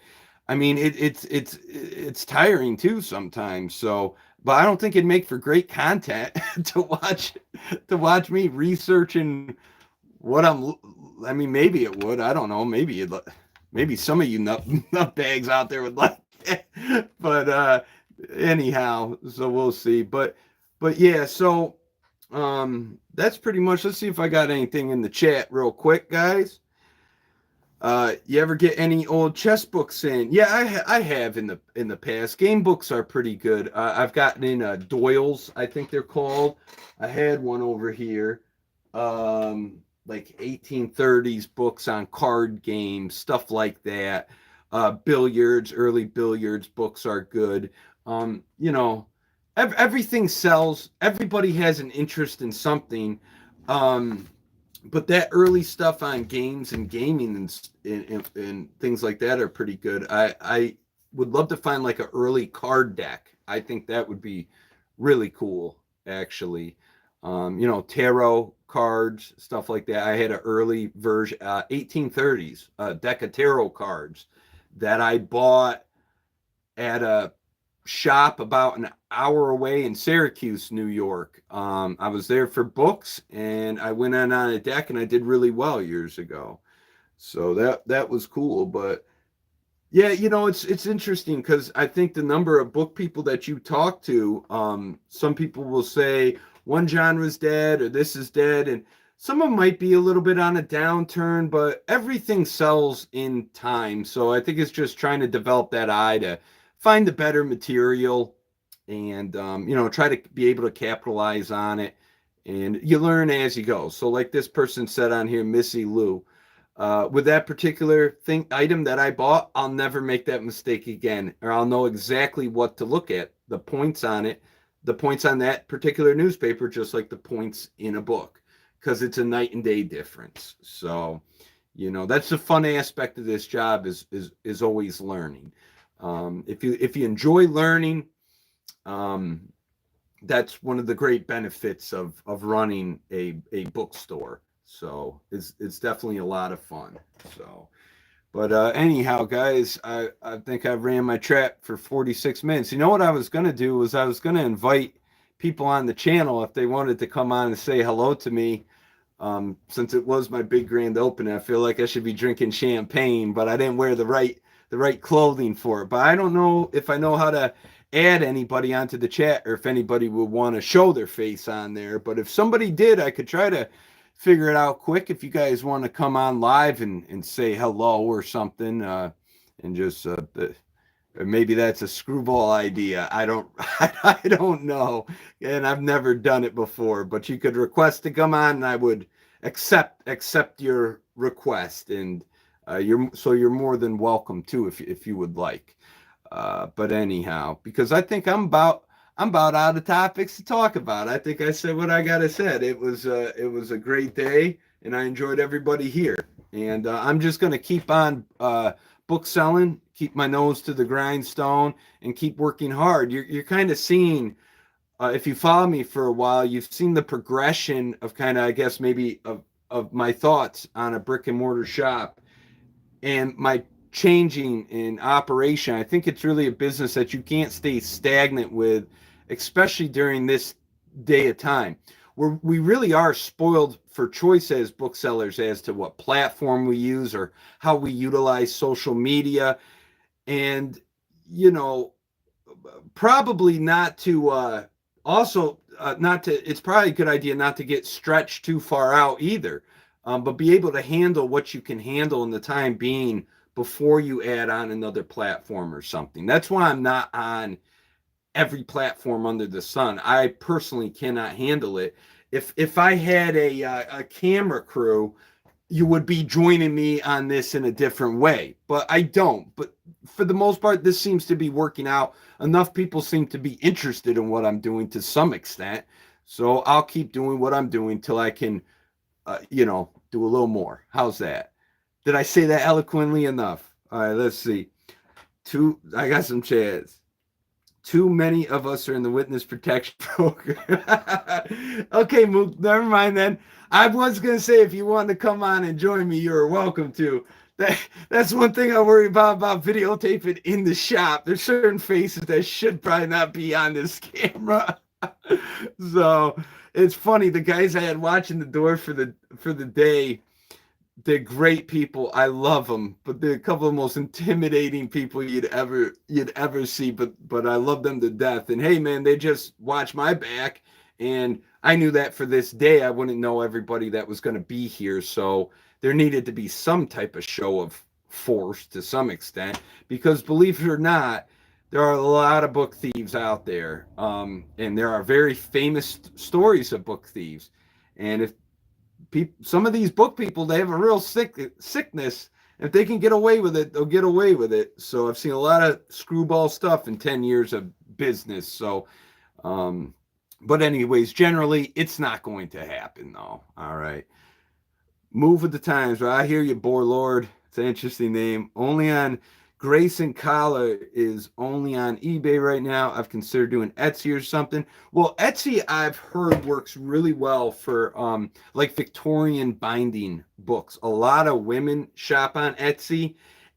I mean, it's tiring too sometimes. So, but I don't think it'd make for great content to watch me researching what I mean, maybe it would. I don't know. Maybe some of you nutbags out there would like But anyhow, so we'll see. But yeah, so that's pretty much. Let's see if I got anything in the chat real quick, guys. You ever get any old chess books in? Yeah, I have in the past. Game books are pretty good. I've gotten in Doyle's, I think they're called. I had one over here, like 1830s books on card games, stuff like that. Billiards, early billiards books are good. You know, everything sells. Everybody has an interest in something. Um, but that early stuff on games and gaming and things like that are pretty good. I would love to find like an early card deck. I think that would be really cool, actually. Tarot cards, stuff like that. I had an early version, 1830s deck of tarot cards that I bought at a shop about an hour away in Syracuse, New York. I was there for books, and I went on a deck, and I did really well years ago. So that was cool. But yeah, it's interesting because I think the number of book people that you talk to, some people will say one genre's dead or this is dead, and some of them might be a little bit on a downturn, but everything sells in time. So I think it's just trying to develop that eye to find the better material and try to be able to capitalize on it. And you learn as you go. So like this person said on here, Missy Lou, with that particular item that I bought, I'll never make that mistake again, or I'll know exactly what to look at, the points on it, the points on that particular newspaper, just like the points in a book, because it's a night and day difference. So, that's the fun aspect of this job is always learning. If you enjoy learning, that's one of the great benefits of running a bookstore. So it's definitely a lot of fun. So, but anyhow, guys, I think I ran my trap for 46 minutes. You know what I was gonna do was I was gonna invite people on the channel if they wanted to come on and say hello to me. Since it was my big grand opening, I feel like I should be drinking champagne, but I didn't wear the right clothing for it. But I don't know if I know how to add anybody onto the chat or if anybody would want to show their face on there. But if somebody did, I could try to figure it out quick. If you guys want to come on live and say hello or something, and just or maybe that's a screwball idea. I don't I don't know, and I've never done it before. But you could request to come on, and I would accept your request, and you're more than welcome to if you would like. But anyhow, because I think I'm about out of topics to talk about. I think I said what I gotta said. It was a great day, and I enjoyed everybody here. And I'm just gonna keep on book selling, keep my nose to the grindstone, and keep working hard. You're kind of seeing, if you follow me for a while, you've seen the progression of kind of, I guess, maybe of my thoughts on a brick and mortar shop and my changing in operation. I think it's really a business that you can't stay stagnant with, especially during this day of time where we really are spoiled for choice as booksellers as to what platform we use or how we utilize social media. And, probably not to not to, it's probably a good idea not to get stretched too far out either, but be able to handle what you can handle in the time being before you add on another platform or something. That's why I'm not on every platform under the sun. I personally cannot handle it. If I had a camera crew, you would be joining me on this in a different way, but I don't. But for the most part, this seems to be working out. Enough people seem to be interested in what I'm doing to some extent. So I'll keep doing what I'm doing till I can, do a little more. How's that? Did I say that eloquently enough? All right, let's see. I got some chats. Too many of us are in the witness protection program. Okay, Mook, never mind then. I was going to say, if you want to come on and join me, you're welcome to. That's one thing I worry about videotaping in the shop. There's certain faces that should probably not be on this camera. So it's funny. The guys I had watching the door for the day, they're great people. I love them, but they're a couple of the most intimidating people you'd ever see. But I love them to death. And hey, man, they just watch my back, and I knew that for this day, I wouldn't know everybody that was going to be here. So there needed to be some type of show of force to some extent, because believe it or not, there are a lot of book thieves out there, and there are very famous stories of book thieves. And if some of these book people, they have a real sickness. If they can get away with it, they'll get away with it. So I've seen a lot of screwball stuff in 10 years of business. So but anyways, generally it's not going to happen though. All right, move with the times. Right? I hear you, Borlord. It's an interesting name. Only on Grayson Collar is only on eBay right now. I've considered doing Etsy or something. Well, Etsy I've heard works really well for like Victorian binding books. A lot of women shop on Etsy,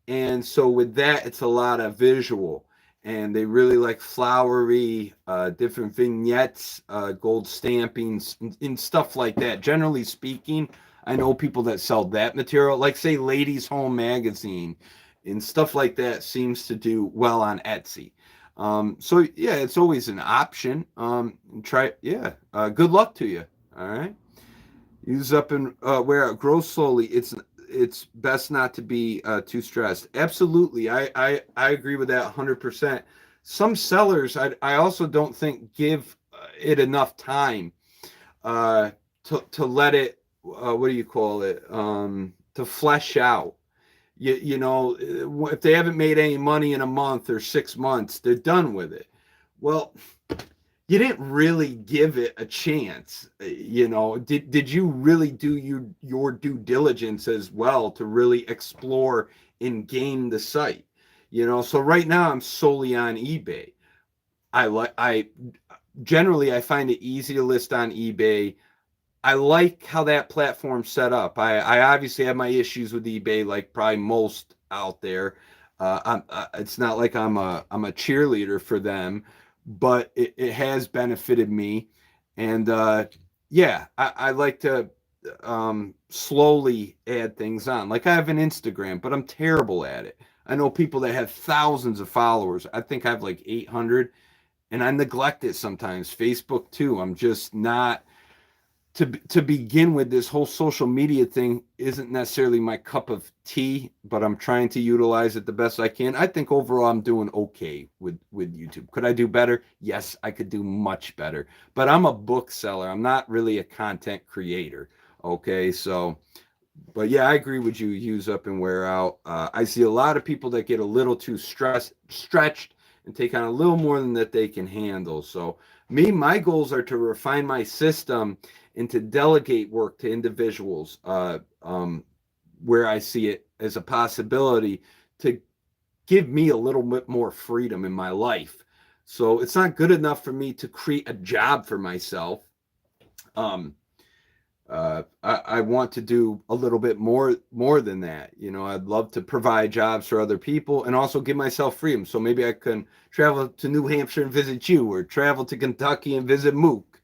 and so with that, it's a lot of visual. And they really like flowery, different vignettes, gold stampings, and stuff like that. Generally speaking, I know people that sell that material, like say Ladies Home Magazine and stuff like that seems to do well on Etsy. So yeah, it's always an option. Try, yeah. Good luck to you. All right. Use up and wear out. Grow slowly. It's best not to be too stressed. Absolutely, I agree with that 100%. Some sellers, I also don't think give it enough time to let it. What do you call it? To flesh out. You know, if they haven't made any money in a month or 6 months, they're done with it. Well, you didn't really give it a chance. You know, did you really do your due diligence as well to really explore and game the site? You know, so right now I'm solely on eBay. I generally I find it easy to list on eBay. I like how that platform's set up. I obviously have my issues with eBay, like probably most out there. It's not like I'm a cheerleader for them, but it has benefited me. And yeah, I like to slowly add things on. Like I have an Instagram, but I'm terrible at it. I know people that have thousands of followers. I think I have like 800, and I neglect it sometimes. Facebook too. I'm just not to begin with. This whole social media thing isn't necessarily my cup of tea, but I'm trying to utilize it the best I can. I think overall I'm doing okay with YouTube. Could I do better? Yes, I could do much better, but I'm a bookseller. I'm not really a content creator. Okay, so but yeah, I agree with you. Use up and wear out. I see a lot of people that get a little too stretched and take on a little more than that they can handle. So my goals are to refine my system and to delegate work to individuals where I see it as a possibility to give me a little bit more freedom in my life. So it's not good enough for me to create a job for myself. Um, I want to do a little bit more than that. You know, I'd love to provide jobs for other people and also give myself freedom. So maybe I can travel to New Hampshire and visit you, or travel to Kentucky and visit Mook,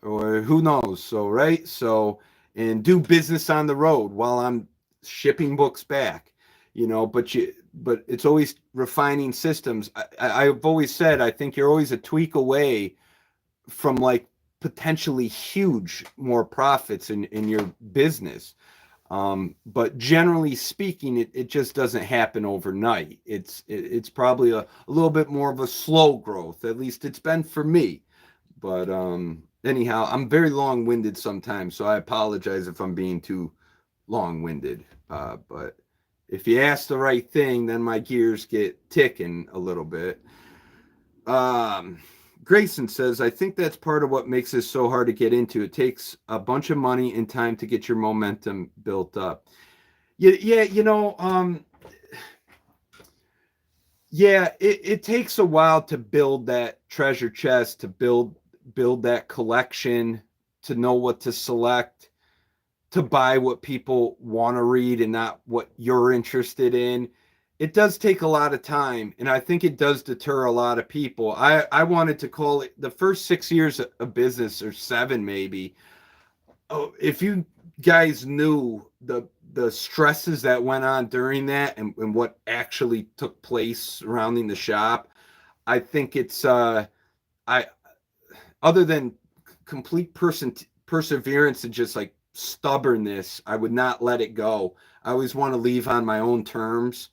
or who knows. So right, so and do business on the road while I'm shipping books back. You know, but it's always refining systems. I've always said I think you're always a tweak away from like potentially huge more profits in your business. But generally speaking, it just doesn't happen overnight. It's probably a little bit more of a slow growth. At least it's been for me. But anyhow, I'm very long-winded sometimes, so I apologize if I'm being too long-winded. But if you ask the right thing, then my gears get ticking a little bit. Grayson says, I think that's part of what makes this so hard to get into. It takes a bunch of money and time to get your momentum built up. Yeah, yeah, it takes a while to build that treasure chest, to build that collection, to know what to select, to buy what people want to read and not what you're interested in. It does take a lot of time, and I think it does deter a lot of people. I wanted to call it the first 6 years of business, or 7 maybe. Oh, if you guys knew the stresses that went on during that, and what actually took place surrounding the shop, I think it's I other than complete perseverance and just like stubbornness, I would not let it go. I always want to leave on my own terms.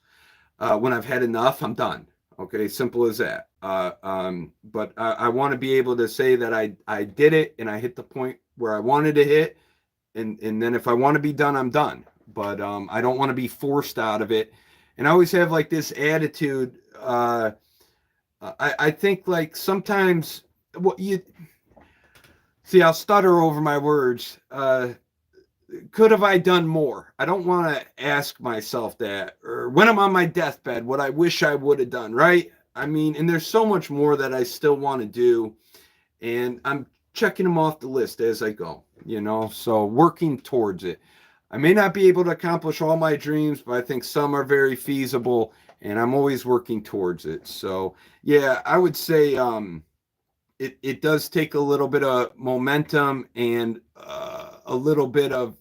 When I've had enough, I'm done. Okay, simple as that. But I want to be able to say that I did it and I hit the point where I wanted to hit, and then if I want to be done, I'm done. But I don't want to be forced out of it. And I always have like this attitude. I think like sometimes what you see, I'll stutter over my words. Could have I done more? I don't want to ask myself that. Or when I'm on my deathbed, what I wish I would have done, right? I mean, and there's so much more that I still want to do. And I'm checking them off the list as I go, so working towards it. I may not be able to accomplish all my dreams, but I think some are very feasible, and I'm always working towards it. So, yeah, I would say it does take a little bit of momentum and a little bit of,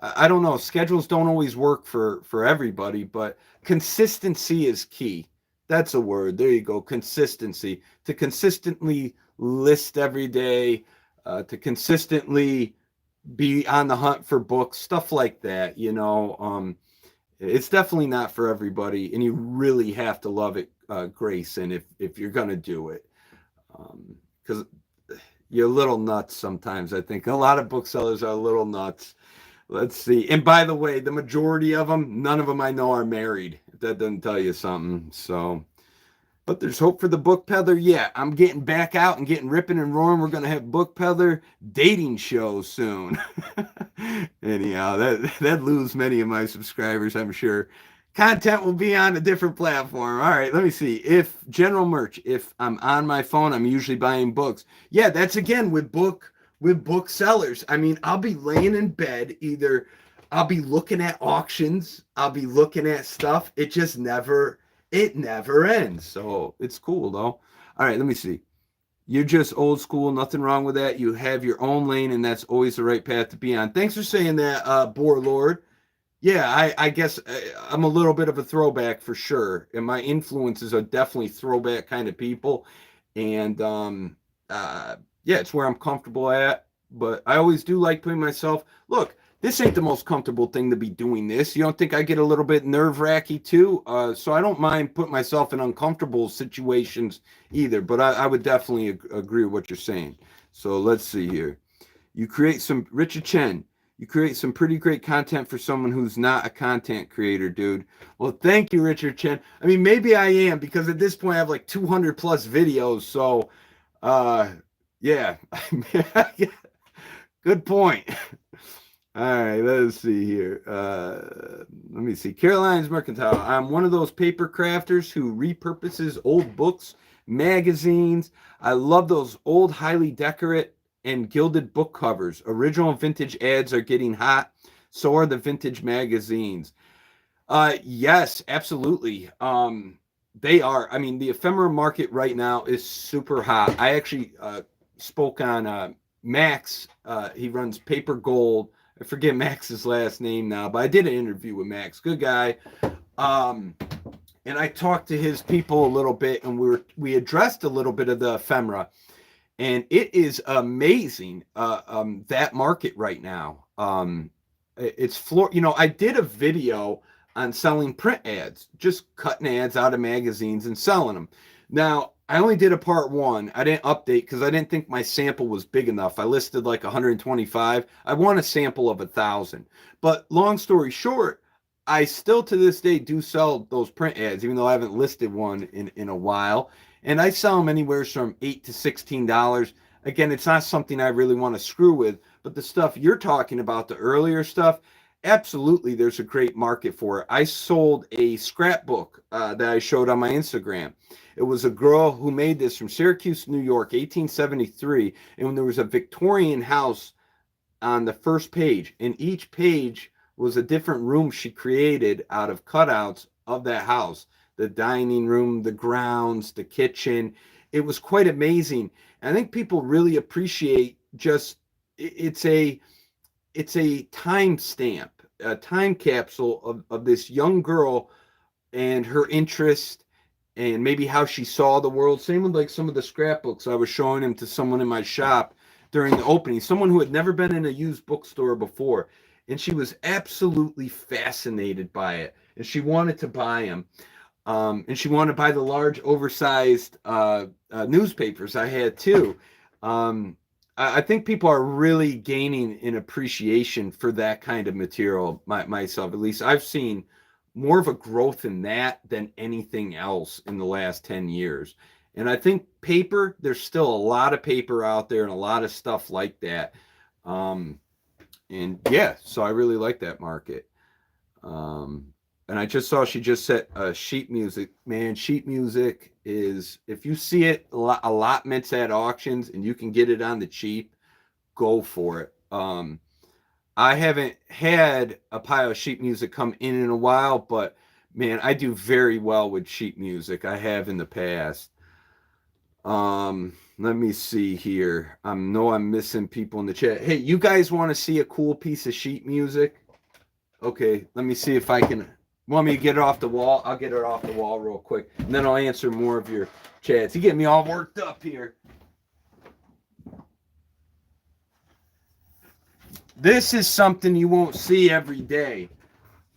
I don't know, schedules don't always work for everybody, but consistency is key. That's a word. There you go. Consistency. To consistently list every day, to consistently be on the hunt for books, stuff like that. It's definitely not for everybody, and you really have to love it, Grayson, if you're gonna do it, because you're a little nuts sometimes. I think a lot of booksellers are a little nuts. Let's see. And by the way, the majority of them, none of them I know are married. If that doesn't tell you something. So, but there's hope for the Book Peddler. Yeah, I'm getting back out and getting ripping and roaring. We're going to have Book Peddler dating shows soon. Anyhow, that lose many of my subscribers, I'm sure. Content will be on a different platform. All right, let me see. If general merch, if I'm on my phone, I'm usually buying books. Yeah, that's again with booksellers. I mean, I'll be laying in bed, either I'll be looking at auctions, I'll be looking at stuff. It never ends. So it's cool though. All right, let me see. You're just old school, nothing wrong with that. You have your own lane, and that's always the right path to be on. Thanks for saying that, Boar Lord. Yeah, I guess I'm a little bit of a throwback for sure, and my influences are definitely throwback kind of people, and yeah, it's where I'm comfortable at. But I always do like putting myself. Look, this ain't the most comfortable thing to be doing this. You don't think I get a little bit nerve-wracky too? So I don't mind putting myself in uncomfortable situations either. But I would definitely agree with what you're saying. So let's see here. You create some Richard Chen. You create some pretty great content for someone who's not a content creator, dude. Well, thank you, Richard Chen. I mean, maybe I am, because at this point I have like 200 plus videos. So, yeah, good point. All right, let's see here. Let me see. Caroline's Mercantile. I'm one of those paper crafters who repurposes old books, magazines. I love those old, highly decorate and gilded book covers. Original and vintage ads are getting hot. So are the vintage magazines. Yes, absolutely. They are. I mean, the ephemera market right now is super hot. I actually spoke on Max. He runs Paper Gold. I forget Max's last name now, but I did an interview with Max. Good guy. And I talked to his people a little bit, and we addressed a little bit of the ephemera. And it is amazing, that market right now. It's I did a video on selling print ads, just cutting ads out of magazines and selling them. Now, I only did a part one. I didn't update because I didn't think my sample was big enough. I listed like 125. I want a sample of 1,000. But long story short, I still to this day do sell those print ads, even though I haven't listed one in a while. And I sell them anywhere from $8 to $16. Again, it's not something I really want to screw with, but the stuff you're talking about, the earlier stuff, absolutely, there's a great market for it. I sold a scrapbook that I showed on my Instagram. It was a girl who made this from Syracuse, New York, 1873, and there was a Victorian house on the first page, and each page was a different room she created out of cutouts of that house. The dining room, the grounds, the kitchen. It was quite amazing. I think people really appreciate it's a it's a time stamp, a time capsule of this young girl and her interest and maybe how she saw the world. Same with like some of the scrapbooks I was showing him to someone in my shop during the opening, someone who had never been in a used bookstore before. And she was absolutely fascinated by it. And she wanted to buy them. And she wanted to buy the large, oversized newspapers I had too. I think people are really gaining an appreciation for that kind of material. Myself, at least, I've seen more of a growth in that than anything else in the last 10 years. And I think paper, there's still a lot of paper out there and a lot of stuff like that. And yeah, so I really like that market. And I just saw she just said sheet music. Man, sheet music is, if you see it allotments at auctions and you can get it on the cheap, go for it. I haven't had a pile of sheet music come in a while, but man, I do very well with sheet music. I have in the past. Let me see here. I know I'm missing people in the chat. Hey, you guys want to see a cool piece of sheet music? Okay, let me see if I can. Want me to get it off the wall? I'll get it off the wall real quick, and then I'll answer more of your chats. You get me all worked up here. This is something you won't see every day.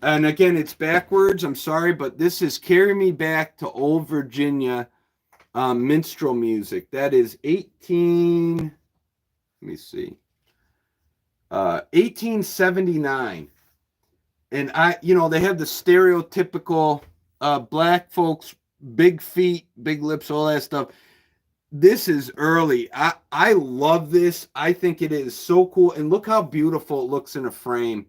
And again, it's backwards. I'm sorry, but this is Carry Me Back to Old Virginia minstrel music. That is 1879. And they have the stereotypical black folks, big feet, big lips, all that stuff. This is early. I love this. I think it is so cool. And look how beautiful it looks in a frame.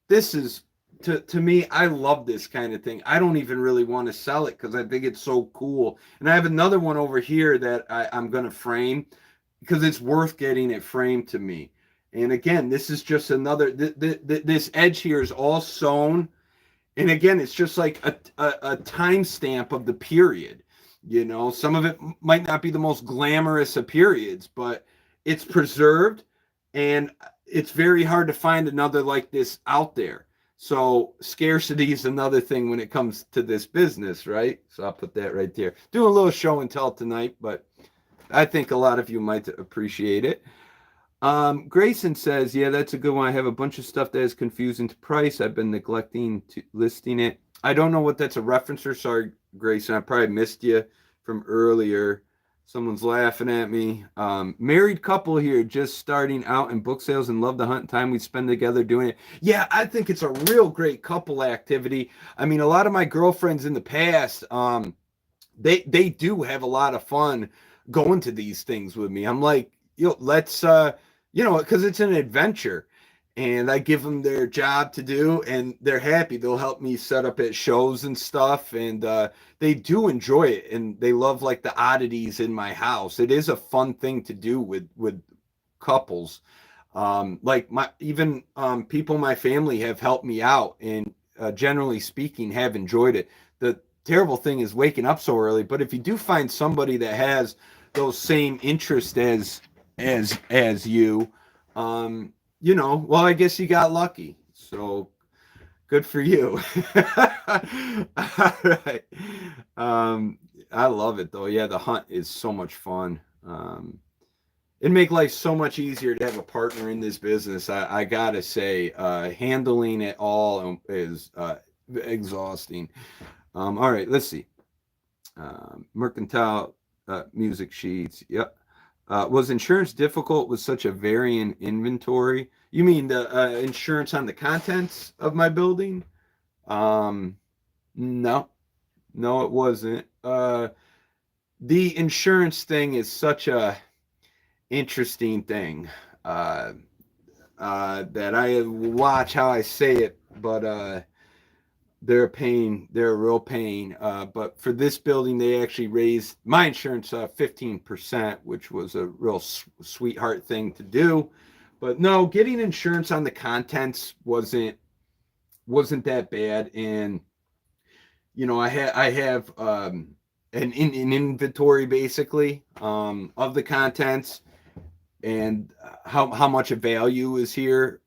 This is, to me, I love this kind of thing. I don't even really want to sell it because I think it's so cool. And I have another one over here that I'm going to frame because it's worth getting it framed to me. And again, this is just another, this edge here is all sewn. And again, it's just like a timestamp of the period. Some of it might not be the most glamorous of periods, but it's preserved and it's very hard to find another like this out there. So scarcity is another thing when it comes to this business, right? So I'll put that right there. Doing a little show and tell tonight, but I think a lot of you might appreciate it. Grayson says, yeah, that's a good one. I have a bunch of stuff that is confusing to price. I've been neglecting to listing it. I don't know what that's a reference or. Sorry, Grayson. I probably missed you from earlier. Someone's laughing at me. Married couple here just starting out in book sales and love the hunt and time we spend together doing it. Yeah, I think it's a real great couple activity. I mean, a lot of my girlfriends in the past, they do have a lot of fun going to these things with me. I'm like, let's because it's an adventure and I give them their job to do and they're happy. They'll help me set up at shows and stuff. And they do enjoy it. And they love like the oddities in my house. It is a fun thing to do with couples. Like people in my family have helped me out and generally speaking have enjoyed it. The terrible thing is waking up so early. But if you do find somebody that has those same interests as you, well, I guess you got lucky. So good for you. All right. I love it though. Yeah, the hunt is so much fun. It'd make life so much easier to have a partner in this business. I gotta say, handling it all is exhausting. All right, let's see. Mercantile music sheets. Yep. Was insurance difficult with such a varying inventory? You mean the insurance on the contents of my building? No, it wasn't. The insurance thing is such a interesting thing that I watch how I say it, but they're a pain. They're a real pain. But for this building, they actually raised my insurance 15%, which was a real sweetheart thing to do. But no, getting insurance on the contents wasn't that bad. And I have an inventory basically of the contents. and how much a value is here.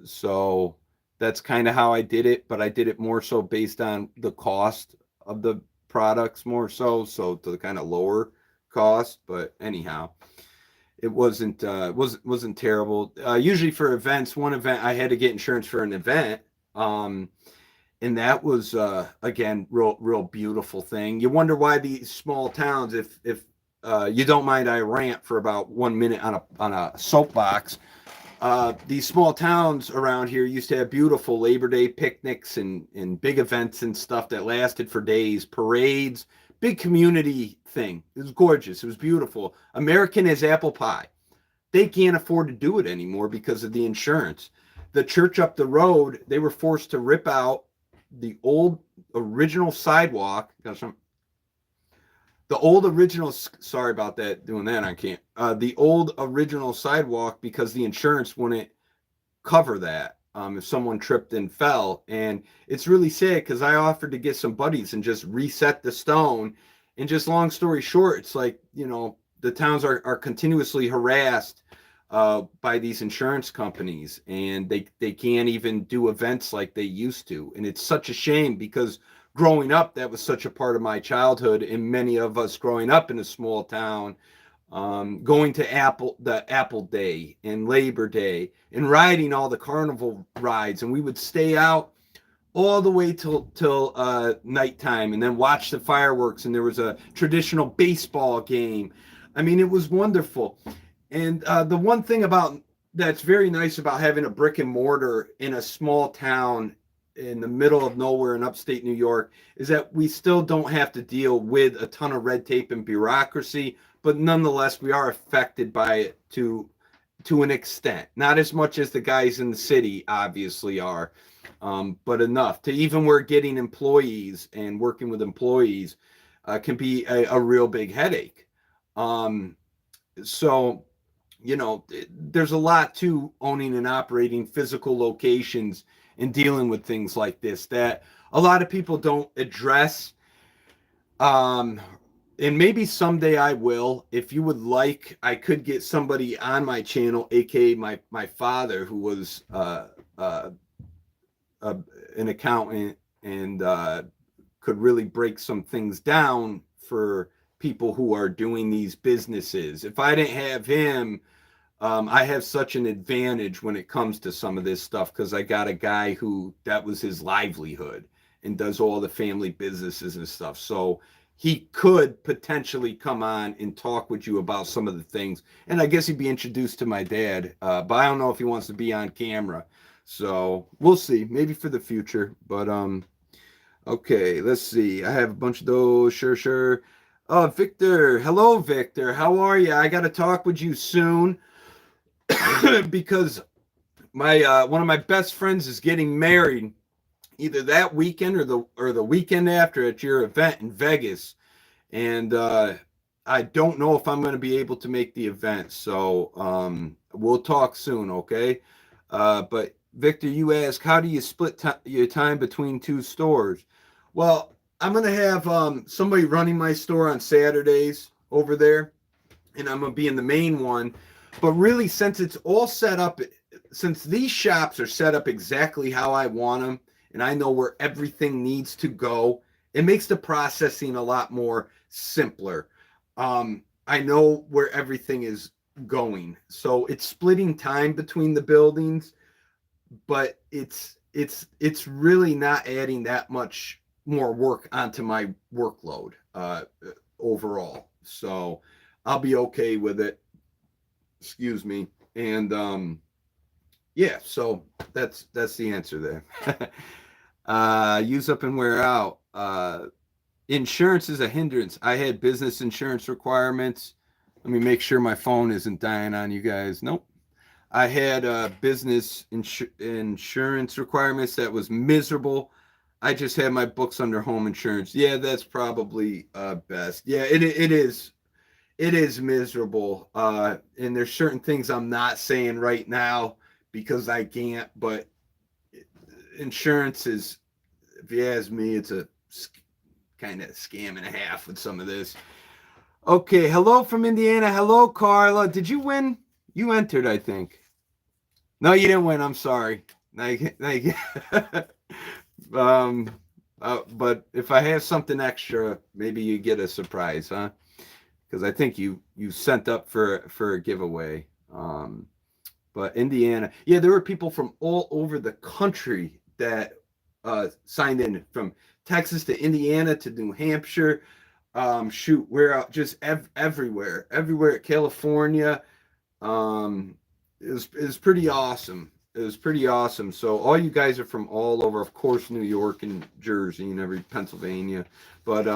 So that's kind of how I did it, but I did it more so based on the cost of the products more so to the kind of lower cost. But anyhow, it wasn't terrible. Usually for events, one event I had to get insurance for an event. Um, and that was again real beautiful thing. You wonder why these small towns, if you don't mind I rant for about 1 minute on a soapbox. These small towns around here used to have beautiful Labor Day picnics and big events and stuff that lasted for days, parades, big community thing. It was gorgeous. It was beautiful. American as apple pie. They can't afford to do it anymore because of the insurance. The church up the road, they were forced to rip out the old original sidewalk. The old original, sorry about that, doing that, I can't. The old original sidewalk because the insurance wouldn't cover that if someone tripped and fell. And it's really sad because I offered to get some buddies and just reset the stone. And just long story short, it's like, the towns are continuously harassed by these insurance companies, and they can't even do events like they used to. And it's such a shame because growing up, that was such a part of my childhood, and many of us growing up in a small town, going to the Apple Day and Labor Day and riding all the carnival rides, and we would stay out all the way till nighttime and then watch the fireworks, and there was a traditional baseball game. I mean, it was wonderful. And the one thing about that's very nice about having a brick and mortar in a small town in the middle of nowhere in upstate New York is that we still don't have to deal with a ton of red tape and bureaucracy, but nonetheless we are affected by it to an extent. Not as much as the guys in the city obviously are, but enough to even where getting employees and working with employees can be a real big headache. So there's a lot to owning and operating physical locations and dealing with things like this that a lot of people don't address. And maybe someday I will. If you would like, I could get somebody on my channel, aka my father, who was an accountant and could really break some things down for people who are doing these businesses. If I didn't have him, I have such an advantage when it comes to some of this stuff because I got a guy who that was his livelihood and does all the family businesses and stuff. So he could potentially come on and talk with you about some of the things. And I guess he'd be introduced to my dad, but I don't know if he wants to be on camera. So we'll see, maybe for the future. But okay, let's see. I have a bunch of those. Sure. Oh, Victor. Hello, Victor. How are you? I got to talk with you soon. Because my one of my best friends is getting married either that weekend or the weekend after at your event in Vegas, and I don't know if I'm going to be able to make the event. So we'll talk soon, okay? But Victor, you ask, how do you split your time between two stores? Well, I'm going to have somebody running my store on Saturdays over there, and I'm going to be in the main one. But really, since it's all set up, since these shops are set up exactly how I want them, and I know where everything needs to go, it makes the processing a lot more simpler. I know where everything is going. So it's splitting time between the buildings, but it's really not adding that much more work onto my workload overall. So I'll be okay with it. Excuse me. And yeah, so that's the answer there. Use up and wear out. Insurance is a hindrance. I had business insurance requirements. Let me make sure my phone isn't dying on you guys. Nope. I had business insurance requirements that was miserable. I just had my books under home insurance. Yeah, that's probably best. Yeah, it is. It is miserable. And there's certain things I'm not saying right now because I can't, but insurance is, if you ask me, it's a kind of scam and a half with some of this. Okay, hello from Indiana. Hello, Carla. Did you win You entered, I think. No, you didn't win. I'm sorry. um, but if I have something extra, maybe you get a surprise, huh? Because I think you sent up for a giveaway. But Indiana, yeah, there were people from all over the country that signed in, from Texas to Indiana to New Hampshire. Shoot, we're out just everywhere, California. Um, it was pretty awesome. It was pretty awesome. So all you guys are from all over, of course, New York and Jersey and every Pennsylvania, but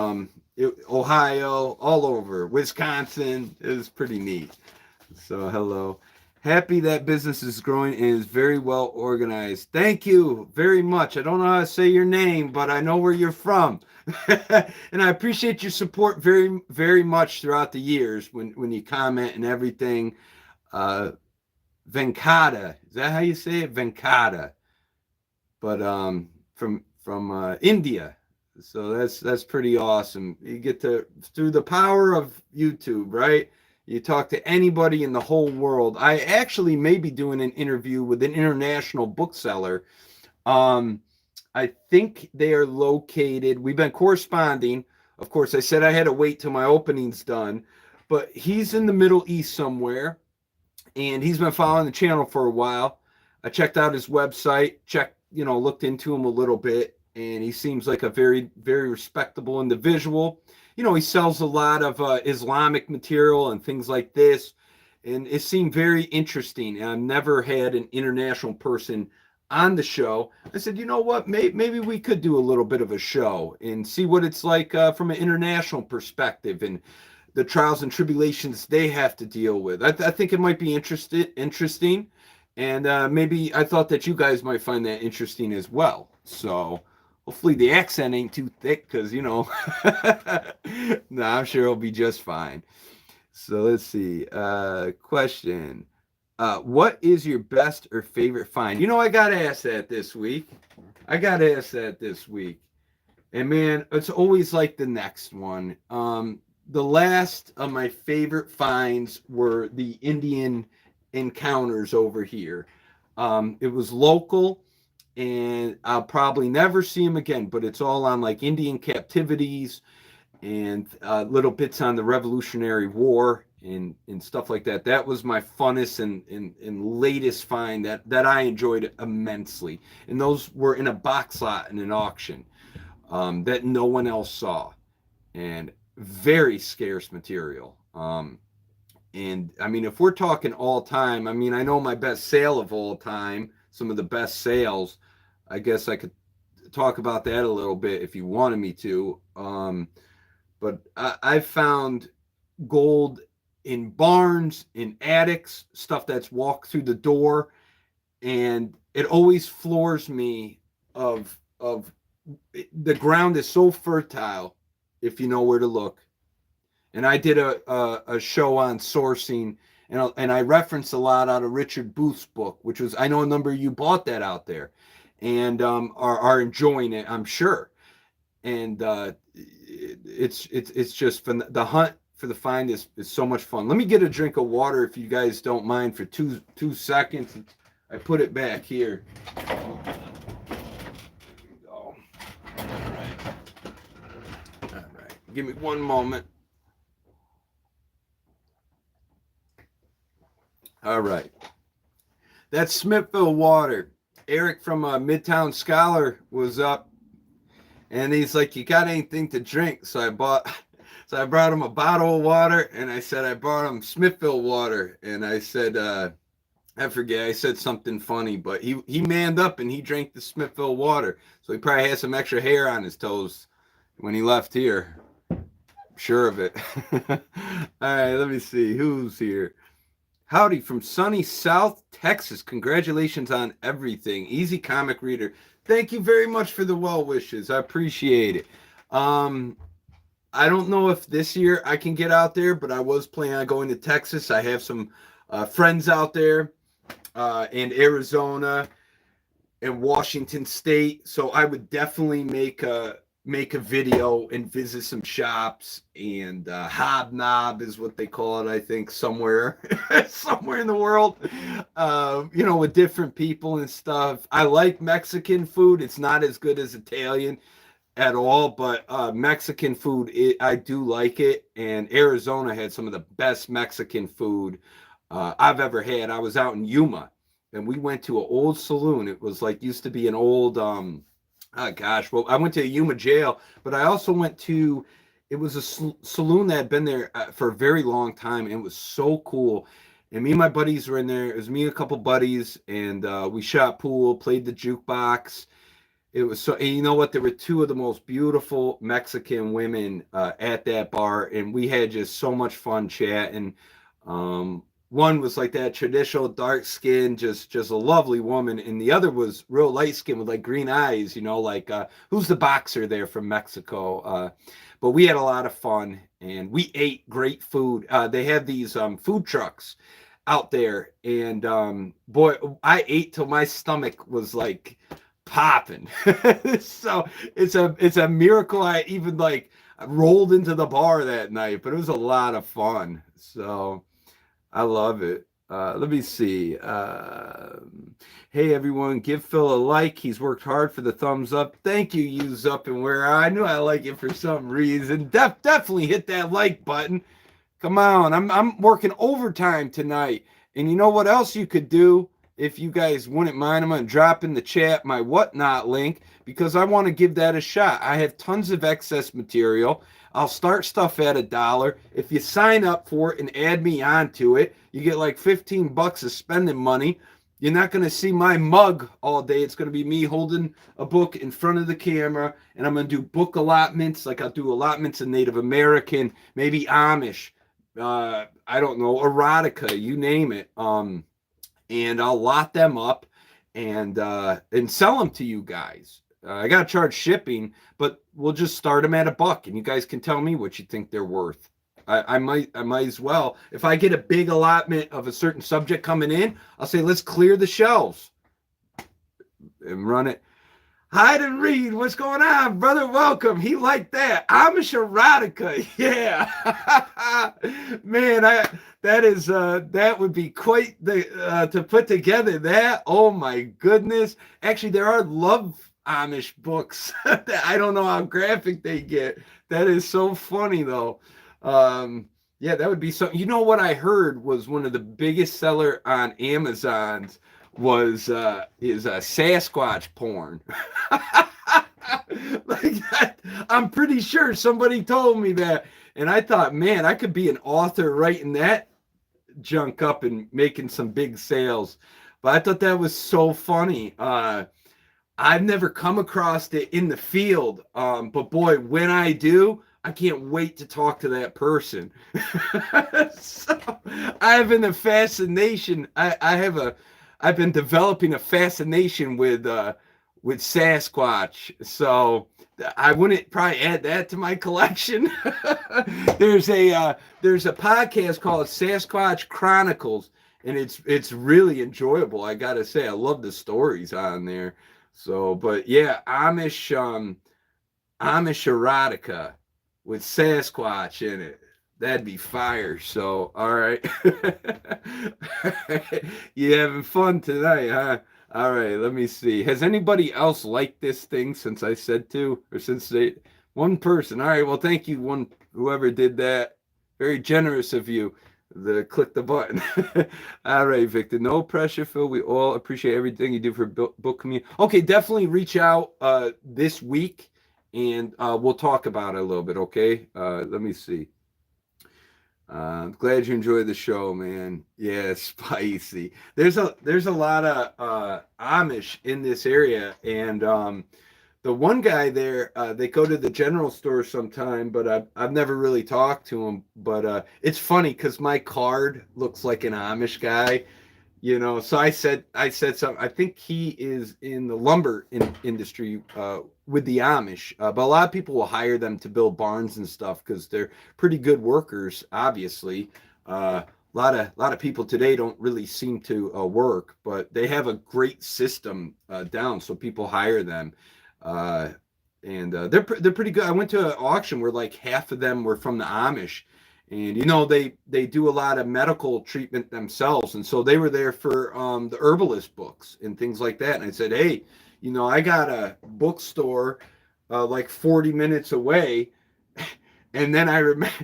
Ohio, all over, Wisconsin. It was pretty neat. So hello. Happy that business is growing and is very well organized. Thank you very much. I don't know how to say your name, but I know where you're from. And I appreciate your support very, very much throughout the years when you comment and everything. Venkata, is that how you say it? Venkata. But from India. So that's pretty awesome. You get to, through the power of YouTube, right? You talk to anybody in the whole world. I actually may be doing an interview with an international bookseller. I think they are located, we've been corresponding. Of course, I said I had to wait till my opening's done, but he's in the Middle East somewhere, and he's been following the channel for a while. I checked out his website, looked into him a little bit, and he seems like a very, very respectable individual. He sells a lot of Islamic material and things like this, and it seemed very interesting. And I've never had an international person on the show. I said, you know what, maybe we could do a little bit of a show and see what it's like from an international perspective and the trials and tribulations they have to deal with. I think it might be interesting, and maybe I thought that you guys might find that interesting as well. So hopefully the accent ain't too thick, because no, I'm sure it'll be just fine. So let's see. Question. What is your best or favorite find? I got asked that this week. And man, it's always like the next one. The last of my favorite finds were the Indian encounters over here. It was local, and I'll probably never see them again, but it's all on like Indian captivities and little bits on the Revolutionary War and stuff like that. That was my funnest and latest find that I enjoyed immensely. And those were in a box lot in an auction that no one else saw. And very scarce material. And I mean, if we're talking all time, I mean, I know my best sale of all time, some of the best sales. I guess I could talk about that a little bit if you wanted me to. But I found gold in barns, in attics, stuff that's walked through the door, and it always floors me of the ground is so fertile if you know where to look. And I did a show on sourcing, and I referenced a lot out of Richard Booth's book, which was, I know a number of you bought that out there and are enjoying it, I'm sure. And it's just fun. The hunt for the find is so much fun. Let me get a drink of water if you guys don't mind for two seconds. I put it back here. There we go. All right. Give me one moment. All right. That's Smithville water. Eric from Midtown Scholar was up, and he's like, "You got anything to drink?" So I brought him a bottle of water, and I said I brought him Smithville water, and I said I forget, I said something funny, but he manned up and he drank the Smithville water. So he probably had some extra hair on his toes when he left here. I'm sure of it. All right, let me see who's here. Howdy from sunny South Texas. Congratulations on everything. Easy comic reader. Thank you very much for the well wishes. I appreciate it. I don't know if this year I can get out there, but I was planning on going to Texas. I have some friends out there in Arizona and Washington State, so I would definitely make make a video and visit some shops and hobnob is what they call it, I think, somewhere somewhere in the world, with different people and stuff. I like Mexican food. It's not as good as Italian at all, but Mexican food, I do like it. And Arizona had some of the best Mexican food I've ever had. I was out in Yuma, and we went to an old saloon. It was like used to be an old oh gosh, well, I went to a Yuma jail, but I also went to, it was a saloon that had been there for a very long time, and it was so cool. And me and my buddies were in there. It was me and a couple buddies, and we shot pool, played the jukebox. It was so, and you know what? There were two of the most beautiful Mexican women at that bar, and we had just so much fun chatting. One was like that traditional dark skin, just a lovely woman, and the other was real light skin with like green eyes. Like who's the boxer there from Mexico? But we had a lot of fun, and we ate great food. They have these food trucks out there, and boy, I ate till my stomach was like popping. So it's a miracle I even like rolled into the bar that night, but it was a lot of fun. So I love it. Let me see. Hey everyone, give Phil a like. He's worked hard for the thumbs up. Thank you, Use Up and Where. I knew I like it for some reason. Definitely hit that like button. Come on, I'm working overtime tonight. And you know what else you could do? If you guys wouldn't mind, I'm going to drop in the chat my Whatnot link because I want to give that a shot. I have tons of excess material. I'll start stuff at $1. If you sign up for it and add me onto it, you get like $15 of spending money. You're not going to see my mug all day. It's going to be me holding a book in front of the camera, and I'm going to do book allotments. Like I'll do allotments of Native American, maybe Amish, I don't know, erotica, you name it. And I'll lot them up and sell them to you guys. I got to charge shipping, but we'll just start them at $1, and you guys can tell me what you think they're worth. I might as well. If I get a big allotment of a certain subject coming in, I'll say, let's clear the shelves and run it. Hide and read. What's going on, brother? Welcome. He liked that. Amish erotica. Yeah. Man, that would be quite the to put together that. Oh my goodness. Actually, there are love Amish books. I don't know how graphic they get. That is so funny though. Yeah, that would be something. You know what I heard was one of the biggest seller on Amazon's was is Sasquatch porn. Like that, I'm pretty sure somebody told me that, and I thought, man, I could be an author writing that junk up and making some big sales. But I thought that was so funny. I've never come across it in the field, but boy, when I do, I can't wait to talk to that person. So I've been a fascination. I've been developing a fascination with Sasquatch. So I wouldn't probably add that to my collection. There's a podcast called Sasquatch Chronicles, and it's really enjoyable. I gotta say, I love the stories on there. So, but yeah, Amish erotica with Sasquatch in it. That'd be fire. So, all right. You having fun tonight, huh? All right, let me see. Has anybody else liked this thing since I said to, or since one person? All right, well, thank you, whoever did that. Very generous of you. Click the button. All right, Victor. No pressure, Phil. We all appreciate everything you do for book community. Okay, definitely reach out this week, and we'll talk about it a little bit. Okay. Let me see. I'm glad you enjoyed the show, man. Yeah, spicy. There's a lot of Amish in this area, and the one guy there, they go to the general store sometime, but I've never really talked to him. But it's funny because my card looks like an Amish guy, So I said something. I think he is in the lumber industry with the Amish, but a lot of people will hire them to build barns and stuff because they're pretty good workers. Obviously, a lot of people today don't really seem to work, but they have a great system down, so people hire them. and they're pretty good. I went to an auction where like half of them were from the Amish, and they do a lot of medical treatment themselves, and so they were there for the herbalist books and things like that. And I said, hey, I got a bookstore like 40 minutes away, and then I remember.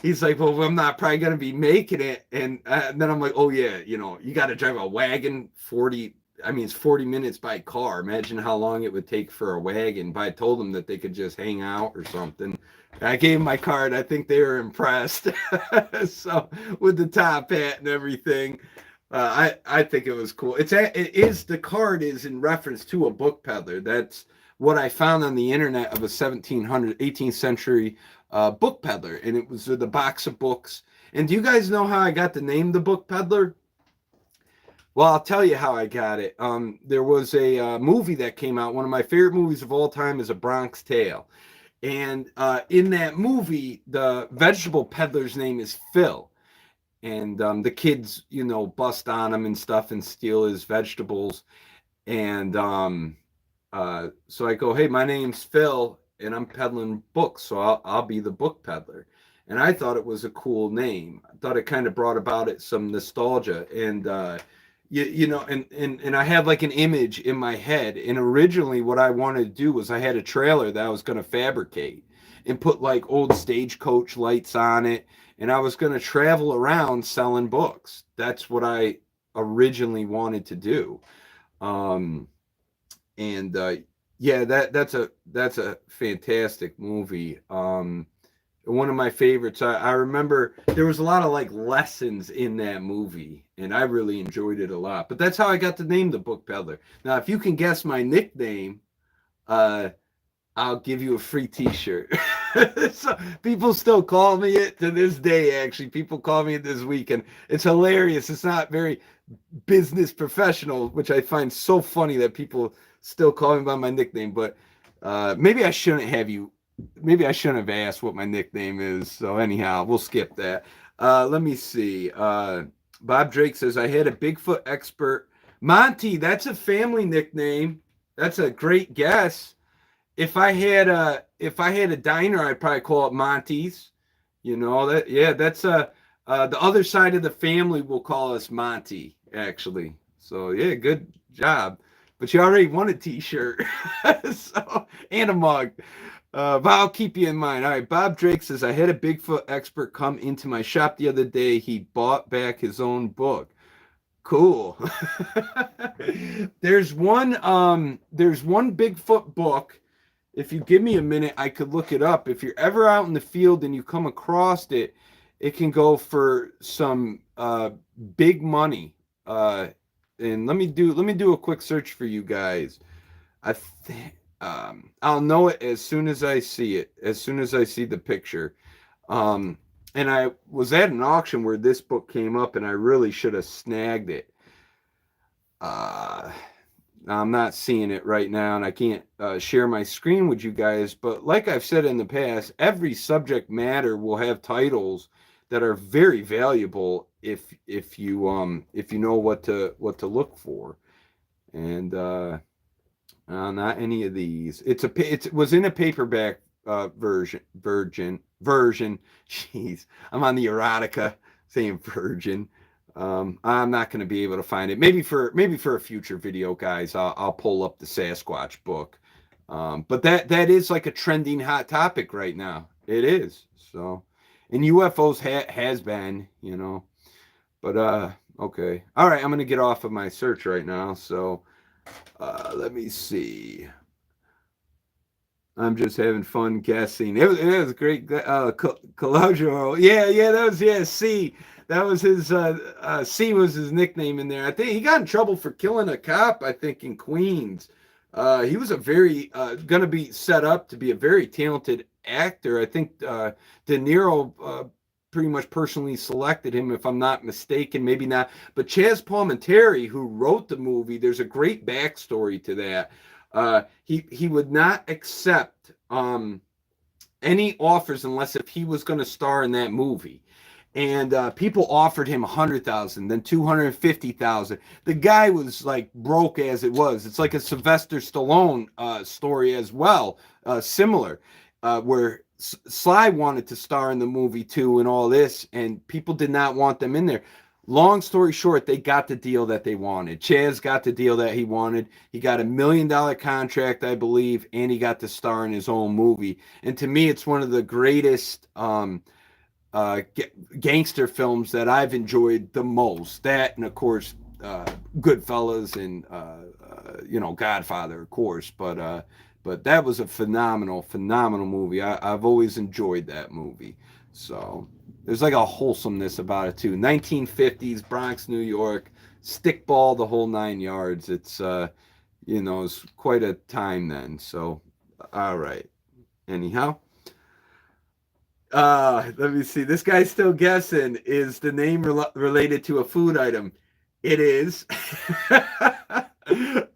He's like, well, I'm not probably going to be making it. And then I'm like, oh, yeah, you got to drive a wagon 40. I mean, it's 40 minutes by car. Imagine how long it would take for a wagon. But I told them that they could just hang out or something. I gave them my card. I think they were impressed. So with the top hat and everything, I think it was cool. The card is in reference to a book peddler. That's what I found on the internet of a 18th century book peddler, and it was with a box of books. And do you guys know how I got the name the book peddler? Well, I'll tell you how I got it. There was a movie that came out. One of my favorite movies of all time is A Bronx Tale. And in that movie, the vegetable peddler's name is Phil. And the kids, bust on him and stuff and steal his vegetables. And so I go, hey, my name's Phil, and I'm peddling books, so I'll be the book peddler. And I thought it was a cool name. I thought it kind of brought about it some nostalgia. And and I had like an image in my head. And originally what I wanted to do was I had a trailer that I was going to fabricate and put like old stagecoach lights on it. And I was going to travel around selling books. That's what I originally wanted to do. Yeah, that's a fantastic movie. One of my favorites. I remember there was a lot of like lessons in that movie, and I really enjoyed it a lot. But that's how I got to name the book peddler. Now, if you can guess my nickname, I'll give you a free T-shirt. So people still call me it to this day. Actually, people call me it this week, and it's hilarious. It's not very business professional, which I find so funny that people still call me by my nickname. But maybe I shouldn't have asked what my nickname is. So anyhow, we'll skip that. Let me see. Bob Drake says, I had a Bigfoot expert. Monty, that's a family nickname. That's a great guess. If I had a diner, I'd probably call it Monty's. That's the other side of the family will call us Monty, actually. So yeah, good job. But you already won a T-shirt. And a mug. But I'll keep you in mind. All right, Bob Drake says, I had a Bigfoot expert come into my shop the other day. He bought back his own book. Cool. There's one Bigfoot book. If you give me a minute, I could look it up. If you're ever out in the field and you come across it, it can go for some big money. And let me do a quick search for you guys. I think I'll know it as soon as I see it, as soon as I see the picture. And I was at an auction where this book came up, and I really should have snagged it. I'm not seeing it right now, and I can't share my screen with you guys. But like I've said in the past, every subject matter will have titles that are very valuable if you know what to look for. And not any of these. It was in a paperback version. Jeez, I'm on the erotica saying virgin. I'm not going to be able to find it. Maybe for a future video, guys, I'll pull up the Sasquatch book. But that is like a trending hot topic right now. It is. So, and UFOs has been, but okay. All right, I'm going to get off of my search right now. So, let me see. I'm just having fun guessing. It was great. Colagio. Yeah, that was C. That was his C was his nickname in there. I think he got in trouble for killing a cop, I think, in Queens. He was a very gonna be set up to be a very talented actor. I think De Niro pretty much personally selected him, if I'm not mistaken, maybe not. But Chaz Palminteri, who wrote the movie, there's a great backstory to that. He would not accept any offers unless if he was going to star in that movie. and people offered him 100,000, then 250,000. The guy was like broke as it was. It's like a Sylvester Stallone story as well, similar, where Sly wanted to star in the movie too, and all this, and people did not want them in there. Long story short, they got the deal that they wanted. Chaz got the deal that he wanted. He got $1 million contract, I believe, and he got to star in his own movie. And to me, it's one of the greatest gangster films that I've enjoyed the most. That, and of course, Goodfellas, and Godfather, of course. But that was a phenomenal movie. I've always enjoyed that movie. So there's like a wholesomeness about it too. 1950s Bronx, New York, stickball, the whole 9 yards. It's it's quite a time then. So all right. Anyhow. Let me see. This guy's still guessing. Is the name related to a food item? It is.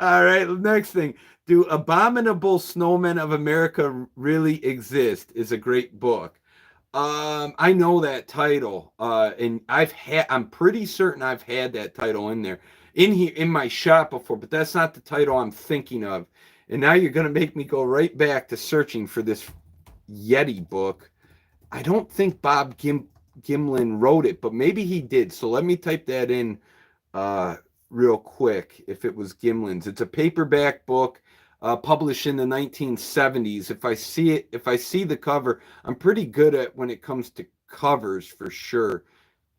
All right. Next thing. Do Abominable Snowmen of America Really Exist? Is a great book. I know that title. And I'm pretty certain I've had that title in there, in here, in my shop before, but that's not the title I'm thinking of. And now you're going to make me go right back to searching for this Yeti book. I don't think Bob Gimlin wrote it, but maybe he did. So let me type that in real quick if it was Gimlin's. It's a paperback book published in the 1970s. If I see the cover, I'm pretty good at when it comes to covers for sure.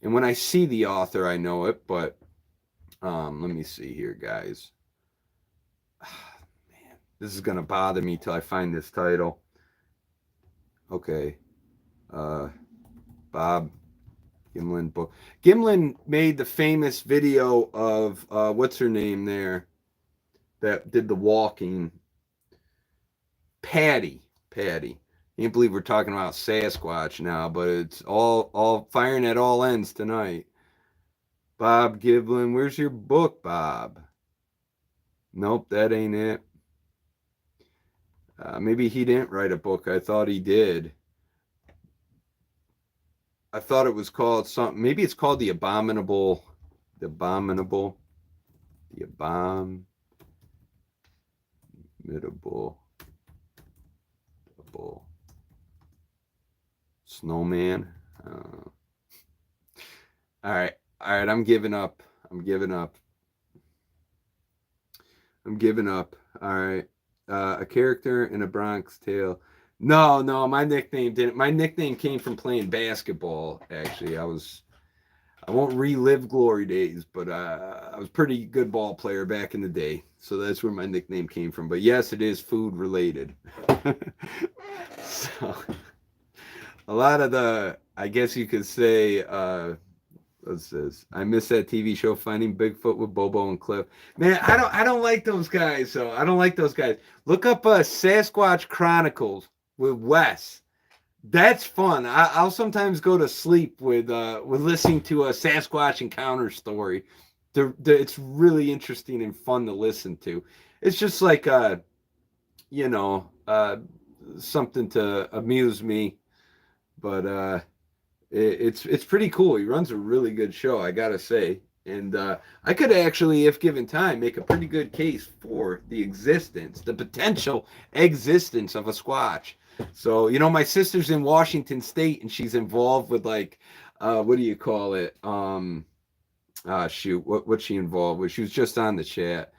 And when I see the author, I know it. But let me see here, guys. Man, this is going to bother me till I find this title. Okay. Bob Gimlin book. Gimlin made the famous video of what's her name there that did the walking. Patty. Can't believe we're talking about Sasquatch now, but it's all firing at all ends tonight. Bob Gimlin, where's your book, Bob? Nope, that ain't it. Maybe he didn't write a book. I thought he did. I thought it was called something. Maybe it's called The Abominable Snowman. All right. I'm giving up. All right. A character in a Bronx Tale. No, my nickname didn't. My nickname came from playing basketball, actually. I won't relive glory days, but I was a pretty good ball player back in the day. So that's where my nickname came from. But yes, it is food related. So a lot of I guess you could say, what's this? I miss that TV show Finding Bigfoot with Bobo and Cliff. Man, I don't like those guys. So I don't like those guys. Look up Sasquatch Chronicles with Wes. That's fun. I'll sometimes go to sleep with listening to a Sasquatch encounter story. It's really interesting and fun to listen to. It's just like something to amuse me, but it's pretty cool. He runs a really good show, I gotta say. And I could actually, if given time, make a pretty good case for the potential existence of a Squatch. So, my sister's in Washington State, and she's involved with what do you call it? What's she involved with? She was just on the chat.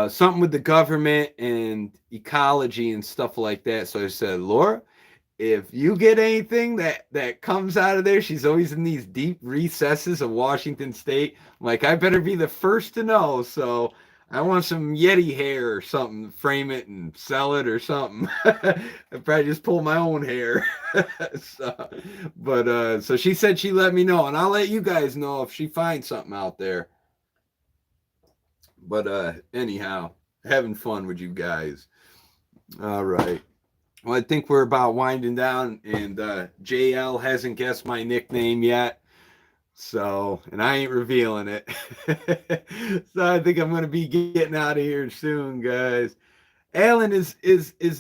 Something with the government and ecology and stuff like that. So I said, Laura, if you get anything that comes out of there, she's always in these deep recesses of Washington State. I'm like, I better be the first to know. So I want some Yeti hair or something, frame it and sell it or something. I'd probably just pull my own hair. So she said she let me know, and I'll let you guys know if she finds something out there. But anyhow, having fun with you guys. All right. Well, I think we're about winding down, and JL hasn't guessed my nickname yet. So, and I ain't revealing it. So I think I'm going to be getting out of here soon, guys. Alan, is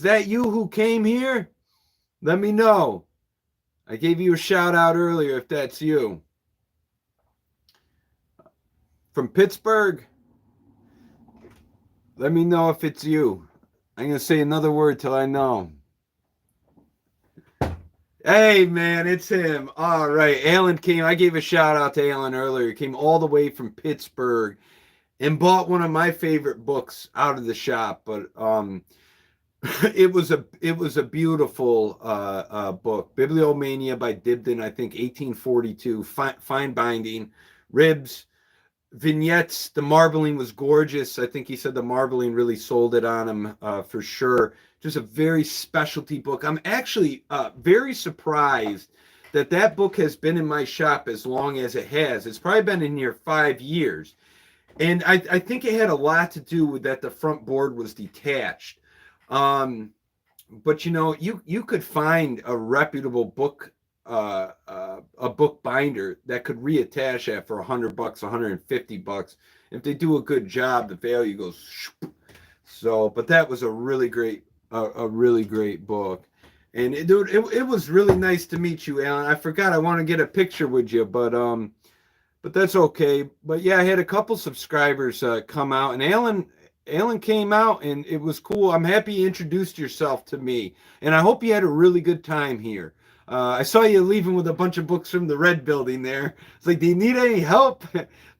that you who came here? Let me know. I gave you a shout out earlier if that's you. From Pittsburgh, let me know if it's you. I'm going to say another word till I know. Hey, man, it's him. All right. Alan came. I gave a shout out to Alan earlier. He came all the way from Pittsburgh and bought one of my favorite books out of the shop. But it was a beautiful book, Bibliomania by Dibdin, I think 1842, fine binding, ribs, vignettes. The marbling was gorgeous. I think he said the marbling really sold it on him for sure. Just a very specialty book. I'm actually very surprised that book has been in my shop as long as it has. It's probably been in here 5 years. And I think it had a lot to do with that the front board was detached. But you know, you could find a reputable book, a book binder that could reattach that for $100, $150. If they do a good job, the value goes. So, but that was a really great book. And it was really nice to meet you, Alan. I forgot I want to get a picture with you, but that's okay. But yeah, I had a couple subscribers come out, and Alan came out, and it was cool. I'm happy you introduced yourself to me, and I hope you had a really good time here. I saw you leaving with a bunch of books from the Red Building there. It's like, do you need any help?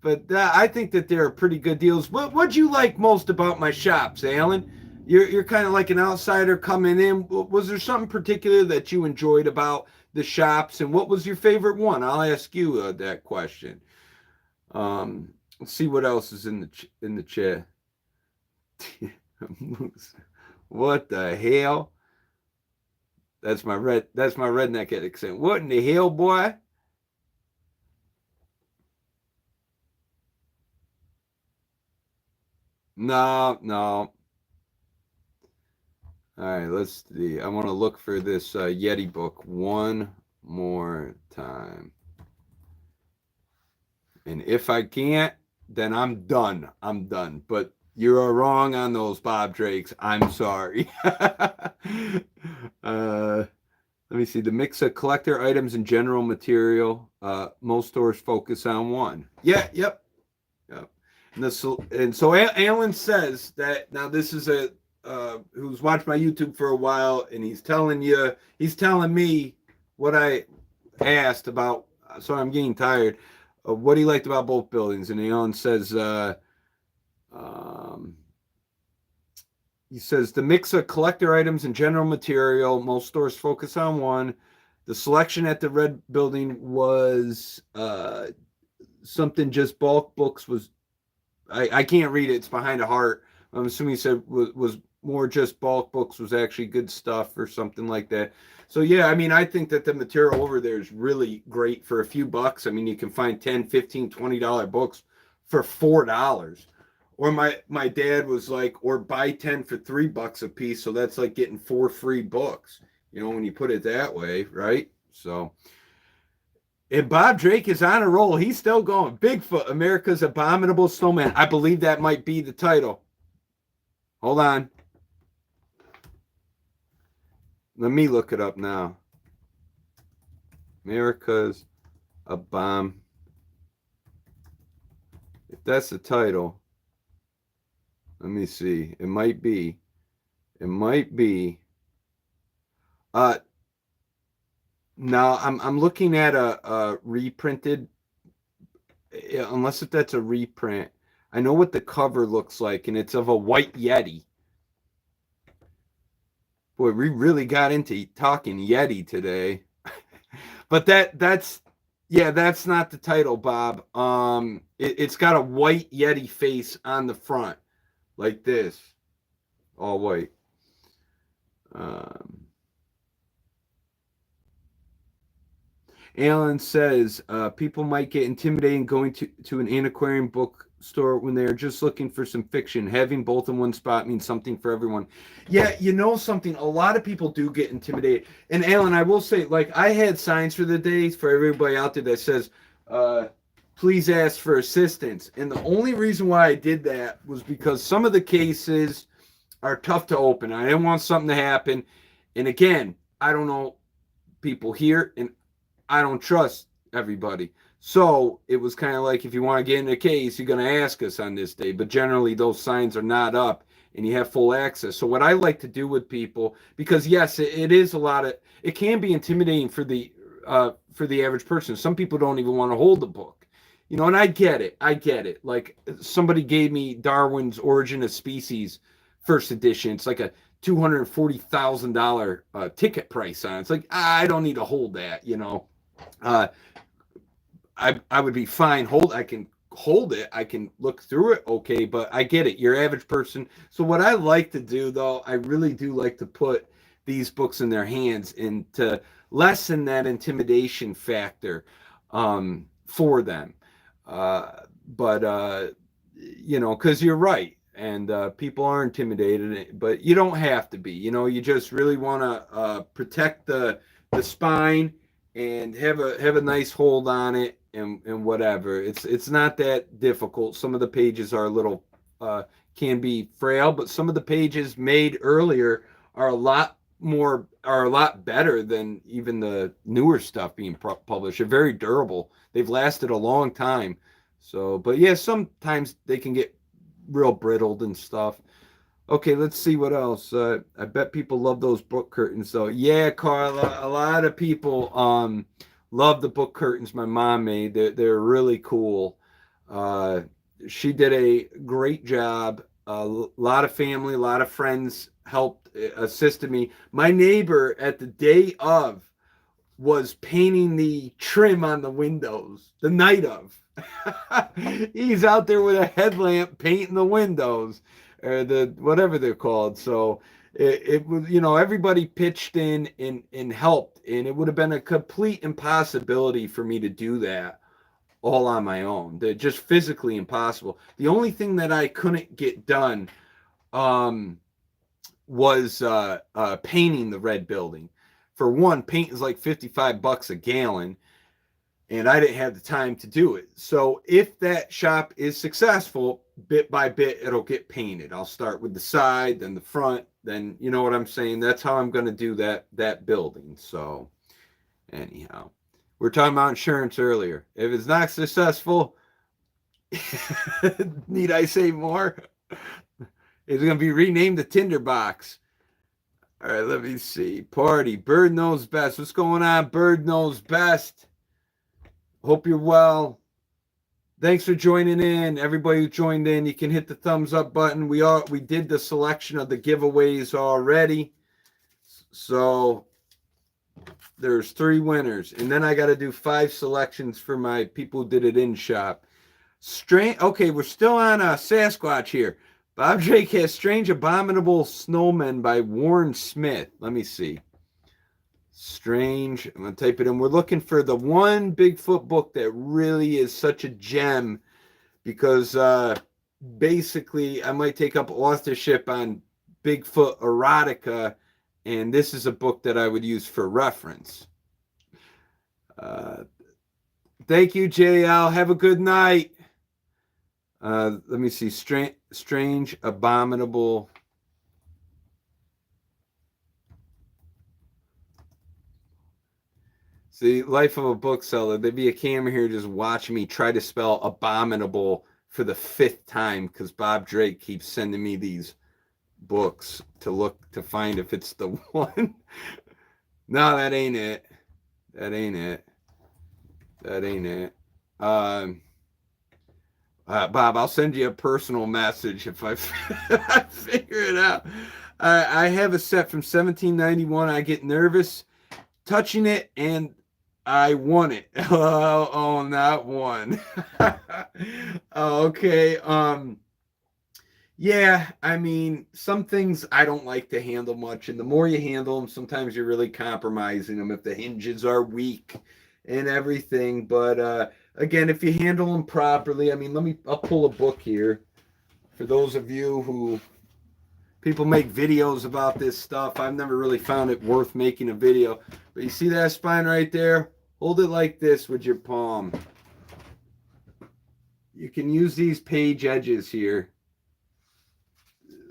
But I think that they're pretty good deals. What'd you like most about my shops, Alan? You're kind of like an outsider coming in. Was there something particular that you enjoyed about the shops, and what was your favorite one? I'll ask you that question. Let's see what else is in the chat. What the hell? That's my redneck accent. What in the hell, boy? No. All right, let's see. I want to look for this Yeti book one more time. And if I can't, then I'm done. But you're wrong on those Bob Drakes. I'm sorry. Let me see. The mix of collector items and general material. Most stores focus on one. Yeah, yep. And so Alan says that now this is a who's watched my YouTube for a while, and he's telling me what I asked about. So I'm getting tired of what he liked about both buildings. And Alan says, he says the mix of collector items and general material. Most stores focus on one. The selection at the Red Building was something just bulk books was. I can't read it. It's behind a heart. I'm assuming he said was more just bulk books was actually good stuff or something like that. So yeah, I mean, I think that the material over there is really great for a few bucks. I mean, you can find $10, $15, $20 books for $4. Or my dad was like, or buy 10 for $3 a piece. So that's like getting 4 free books, you know, when you put it that way, right? So, and Bob Drake is on a roll. He's still going. Bigfoot, America's Abominable Snowman. I believe that might be the title. Hold on. Let me look it up now. America's If that's the title. Let me see. It might be. Now I'm looking at a reprinted. Unless if that's a reprint, I know what the cover looks like, and it's of a white Yeti. Boy, we really got into talking Yeti today. But that's not the title, Bob. It's got a white Yeti face on the front, like this, all white. Alan says people might get intimidated going to an antiquarian bookstore when they're just looking for some fiction. Having both in one spot means something for everyone. Yeah, you know something? A lot of people do get intimidated. And Alan, I will say, like, I had signs for the day for everybody out there that says, please ask for assistance. And the only reason why I did that was because some of the cases are tough to open. I didn't want something to happen. And again, I don't know. people here, and I don't trust everybody. So it was kind of like, if you want to get in a case, you're going to ask us on this day. But generally, those signs are not up, and you have full access. So what I like to do with people, because yes, it is a lot of, it can be intimidating for the average person. Some people don't even want to hold the book, you know, and I get it. I get it. Like, somebody gave me Darwin's Origin of Species first edition. It's like a $240,000 ticket price on it. It's like, I don't need to hold that, you know. Uh, I would be fine. I can hold it. I can look through it. Okay, but I get it. Your average person. So what I like to do, though, I really do like to put these books in their hands and to lessen that intimidation factor for them. But you know, because you're right, and people are intimidated, but you don't have to be. You know, you just really want to protect the spine and have a nice hold on it, and whatever. It's not that difficult. Some of the pages are a little can be frail, but some of the pages made earlier are a lot better than even the newer stuff being published. They're very durable. They've lasted a long time. So, but yeah, sometimes they can get real brittled and stuff. Okay, let's see what else. I bet people love those book curtains, though. Yeah, Carla, a lot of people love the book curtains my mom made. They're really cool. Uh, she did a great job. A lot of family, a lot of friends helped, assisted me. My neighbor at the day of was painting the trim on the windows the night of. He's out there with a headlamp painting the windows, or the whatever they're called. So it was, you know, everybody pitched in and helped, and it would have been a complete impossibility for me to do that all on my own. They're just physically impossible. The only thing that I couldn't get done um, was painting the red building. For one, paint is like $55 a gallon, and I didn't have the time to do it. So if that shop is successful, bit by bit, it'll get painted. I'll start with the side, then the front, then, you know what I'm saying? That's how I'm going to do that building. So anyhow, we are talking about insurance earlier. If it's not successful, need I say more? It's going to be renamed the Tinderbox. All right, let me see. Party. Bird knows best. What's going on? Bird knows best. Hope you're well. Thanks for joining in. Everybody who joined in, you can hit the thumbs up button. We did the selection of the giveaways already. So there's 3 winners. And then I got to do 5 selections for my people who did it in shop. Okay, we're still on Sasquatch here. Bob Drake has Strange Abominable Snowmen by Warren Smith. Let me see. Strange. I'm going to type it in. We're looking for the one Bigfoot book that really is such a gem, because basically I might take up authorship on Bigfoot erotica, and this is a book that I would use for reference. Thank you, JL. Have a good night. Let me see. Strange Abominable. See, life of a bookseller. There'd be a camera here just watching me try to spell abominable for the 5th time, because Bob Drake keeps sending me these books to find if it's the one. No, that ain't it. That ain't it. That ain't it. Bob, I'll send you a personal message if I figure it out. I have a set from 1791. I get nervous touching it, and I won it. Oh, not one. Okay. Yeah, I mean, some things I don't like to handle much, and the more you handle them, sometimes you're really compromising them if the hinges are weak and everything. But again, if you handle them properly, I mean, I'll pull a book here for those of you who people make videos about this stuff. I've never really found it worth making a video. But you see that spine right there? Hold it like this with your palm. You can use these page edges here.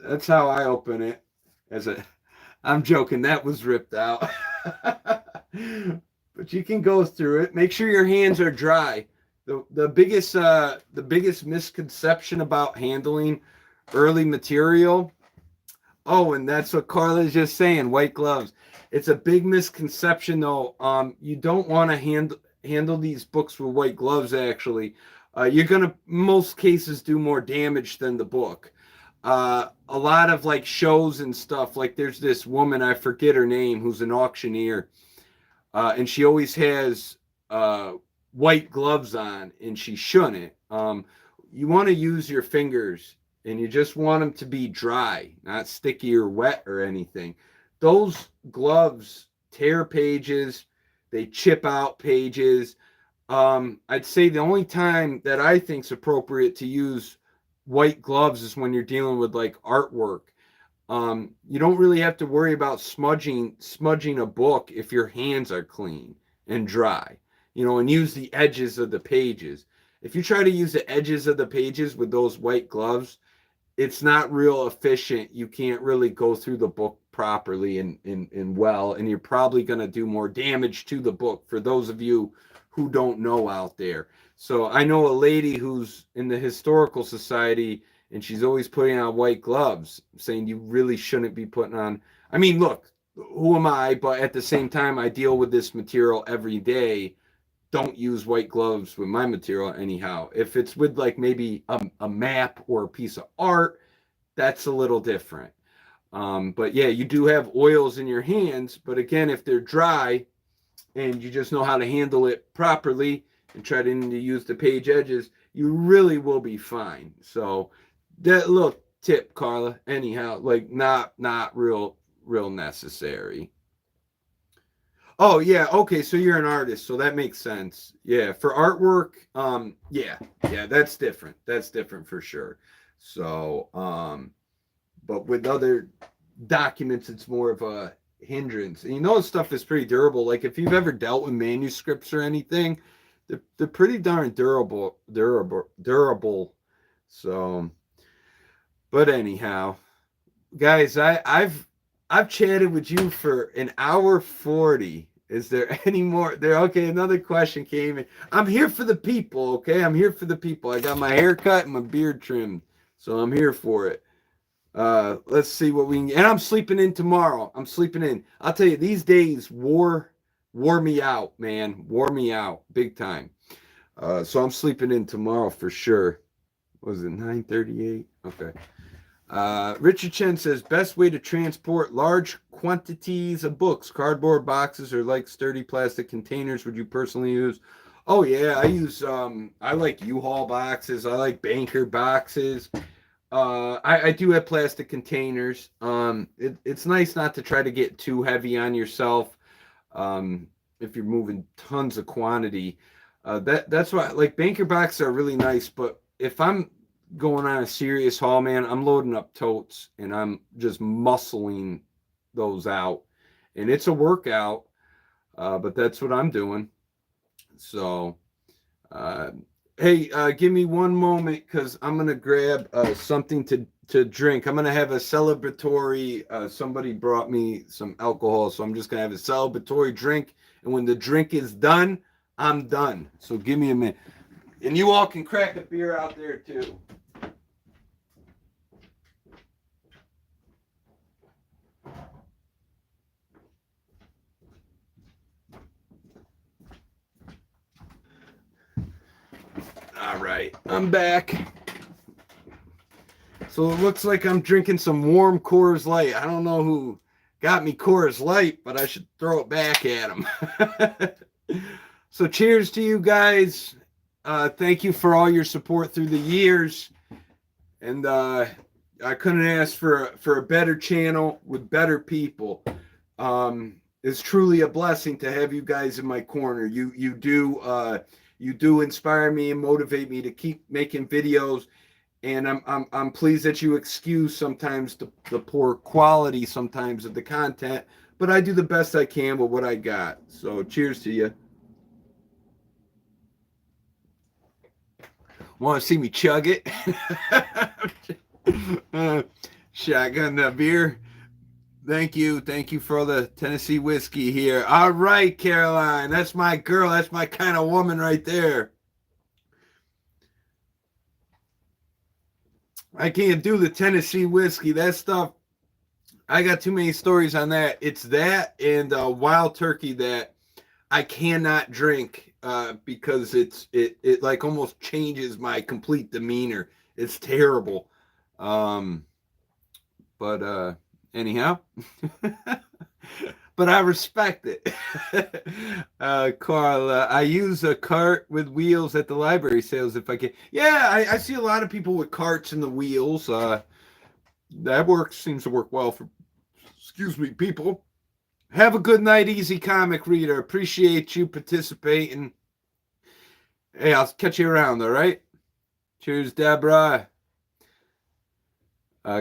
That's how I open it. I'm joking. That was ripped out. But you can go through it. Make sure your hands are dry. The biggest misconception about handling early material. Oh, and that's what Carla's just saying, white gloves. It's a big misconception though. You don't want to handle these books with white gloves actually. You're gonna most cases do more damage than the book. A lot of like shows and stuff, like there's this woman, I forget her name, who's an auctioneer, and she always has white gloves on, and she shouldn't. You want to use your fingers, and you just want them to be dry, not sticky or wet or anything. Those gloves tear pages, they chip out pages. I'd say the only time that I think is appropriate to use white gloves is when you're dealing with like artwork. You don't really have to worry about smudging a book if your hands are clean and dry, and use the edges of the pages. If you try to use the edges of the pages with those white gloves, it's not real efficient. You can't really go through the book properly and well, and you're probably going to do more damage to the book, for those of you who don't know out there. So I know a lady who's in the historical society, and she's always putting on white gloves, saying you really shouldn't be putting on. I mean, look, who am I? But at the same time, I deal with this material every day. Don't use white gloves with my material anyhow. If it's with like maybe a map or a piece of art, that's a little different. But yeah, you do have oils in your hands. But again, if they're dry and you just know how to handle it properly and try to use the page edges, you really will be fine. So that little tip, Carla, anyhow, like not real necessary. Oh yeah, okay, so you're an artist, so that makes sense. Yeah, for artwork, yeah, that's different. That's different for sure. So, but with other documents, it's more of a hindrance. And stuff is pretty durable. Like if you've ever dealt with manuscripts or anything, they're pretty darn durable. So, but anyhow, guys, I've chatted with you for an hour 40. Is there any more there? Okay, another question came in. I'm here for the people, okay? I'm here for the people. I got my hair cut and my beard trimmed, so I'm here for it. Let's see what we can. And I'm sleeping in tomorrow. I'm sleeping in. I'll tell you, these days wore me out, man. Wore me out big time. So I'm sleeping in tomorrow for sure. What was it 9:38? Okay. Richard Chen says, best way to transport large quantities of books, cardboard boxes, or like sturdy plastic containers would you personally use? Oh yeah, I like U-Haul boxes. I like banker boxes. I do have plastic containers. It's nice not to try to get too heavy on yourself. If you're moving tons of quantity, that's why like banker boxes are really nice. But if I'm going on a serious haul, man, I'm loading up totes and I'm just muscling those out, and it's a workout. But that's what I'm doing. So, hey, give me one moment because I'm gonna grab something to drink. I'm gonna have a celebratory. Somebody brought me some alcohol, so I'm just gonna have a celebratory drink. And when the drink is done, I'm done. So give me a minute, and you all can crack a beer out there too. All right, I'm back. So it looks like I'm drinking some warm Coors Light. I don't know who got me Coors Light, but I should throw it back at them. So cheers to you guys. Thank you for all your support through the years. And I couldn't ask for a better channel with better people. It's truly a blessing to have you guys in my corner. You do inspire me and motivate me to keep making videos, and I'm pleased that you excuse sometimes the poor quality sometimes of the content, but I do the best I can with what I got. So cheers to you. Want to see me chug it? Shotgun that beer. Thank you. Thank you for the Tennessee whiskey here. All right, Caroline. That's my girl. That's my kind of woman right there. I can't do the Tennessee whiskey. That stuff, I got too many stories on that. It's that and wild turkey that I cannot drink because it like almost changes my complete demeanor. It's terrible. Um, but anyhow, but I respect it. Carl, I use a cart with wheels at the library sales if I can. Yeah, I see a lot of people with carts and the wheels. That works, seems to work well for, excuse me, people. Have a good night, Easy Comic Reader. Appreciate you participating. Hey, I'll catch you around, all right? Cheers, Deborah.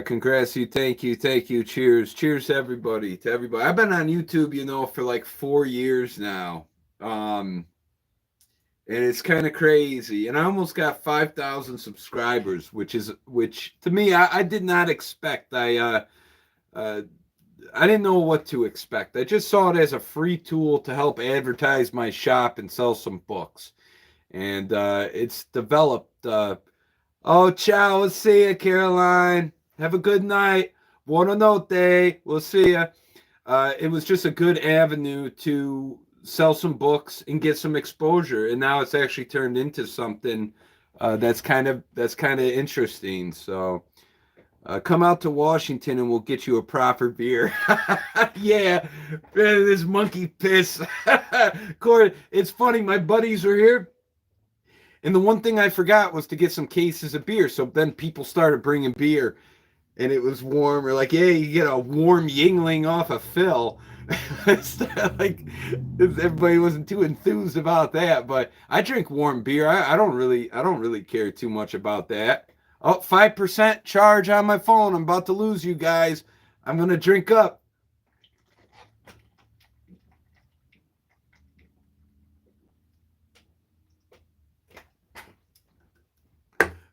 Congrats, you. Thank you. Thank you. Cheers. Cheers to everybody. To everybody. I've been on YouTube, for like 4 years now. And it's kind of crazy. And I almost got 5,000 subscribers, which to me, I did not expect. I didn't know what to expect. I just saw it as a free tool to help advertise my shop and sell some books. And it's developed. Oh, ciao. We'll see you, Caroline. Have a good night. Buona notte. We'll see you. It was just a good avenue to sell some books and get some exposure. And now it's actually turned into something that's kind of interesting. So come out to Washington and we'll get you a proper beer. Yeah, this monkey piss. Corey, it's funny. My buddies are here. And the one thing I forgot was to get some cases of beer. So then people started bringing beer. And it was warm. Or like, hey, you get a warm Yingling off of Phil. Like everybody wasn't too enthused about that, but I drink warm beer. I don't really care too much about that. Oh, 5% charge on my phone. I'm about to lose you guys. I'm gonna drink up.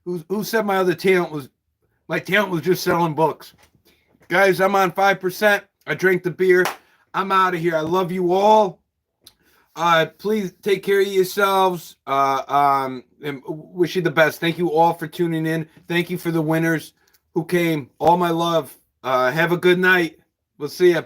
Who said my talent was just selling books? Guys, I'm on 5%. I drank the beer. I'm out of here. I love you all. Please take care of yourselves. And wish you the best. Thank you all for tuning in. Thank you for the winners who came. All my love. Have a good night. We'll see you.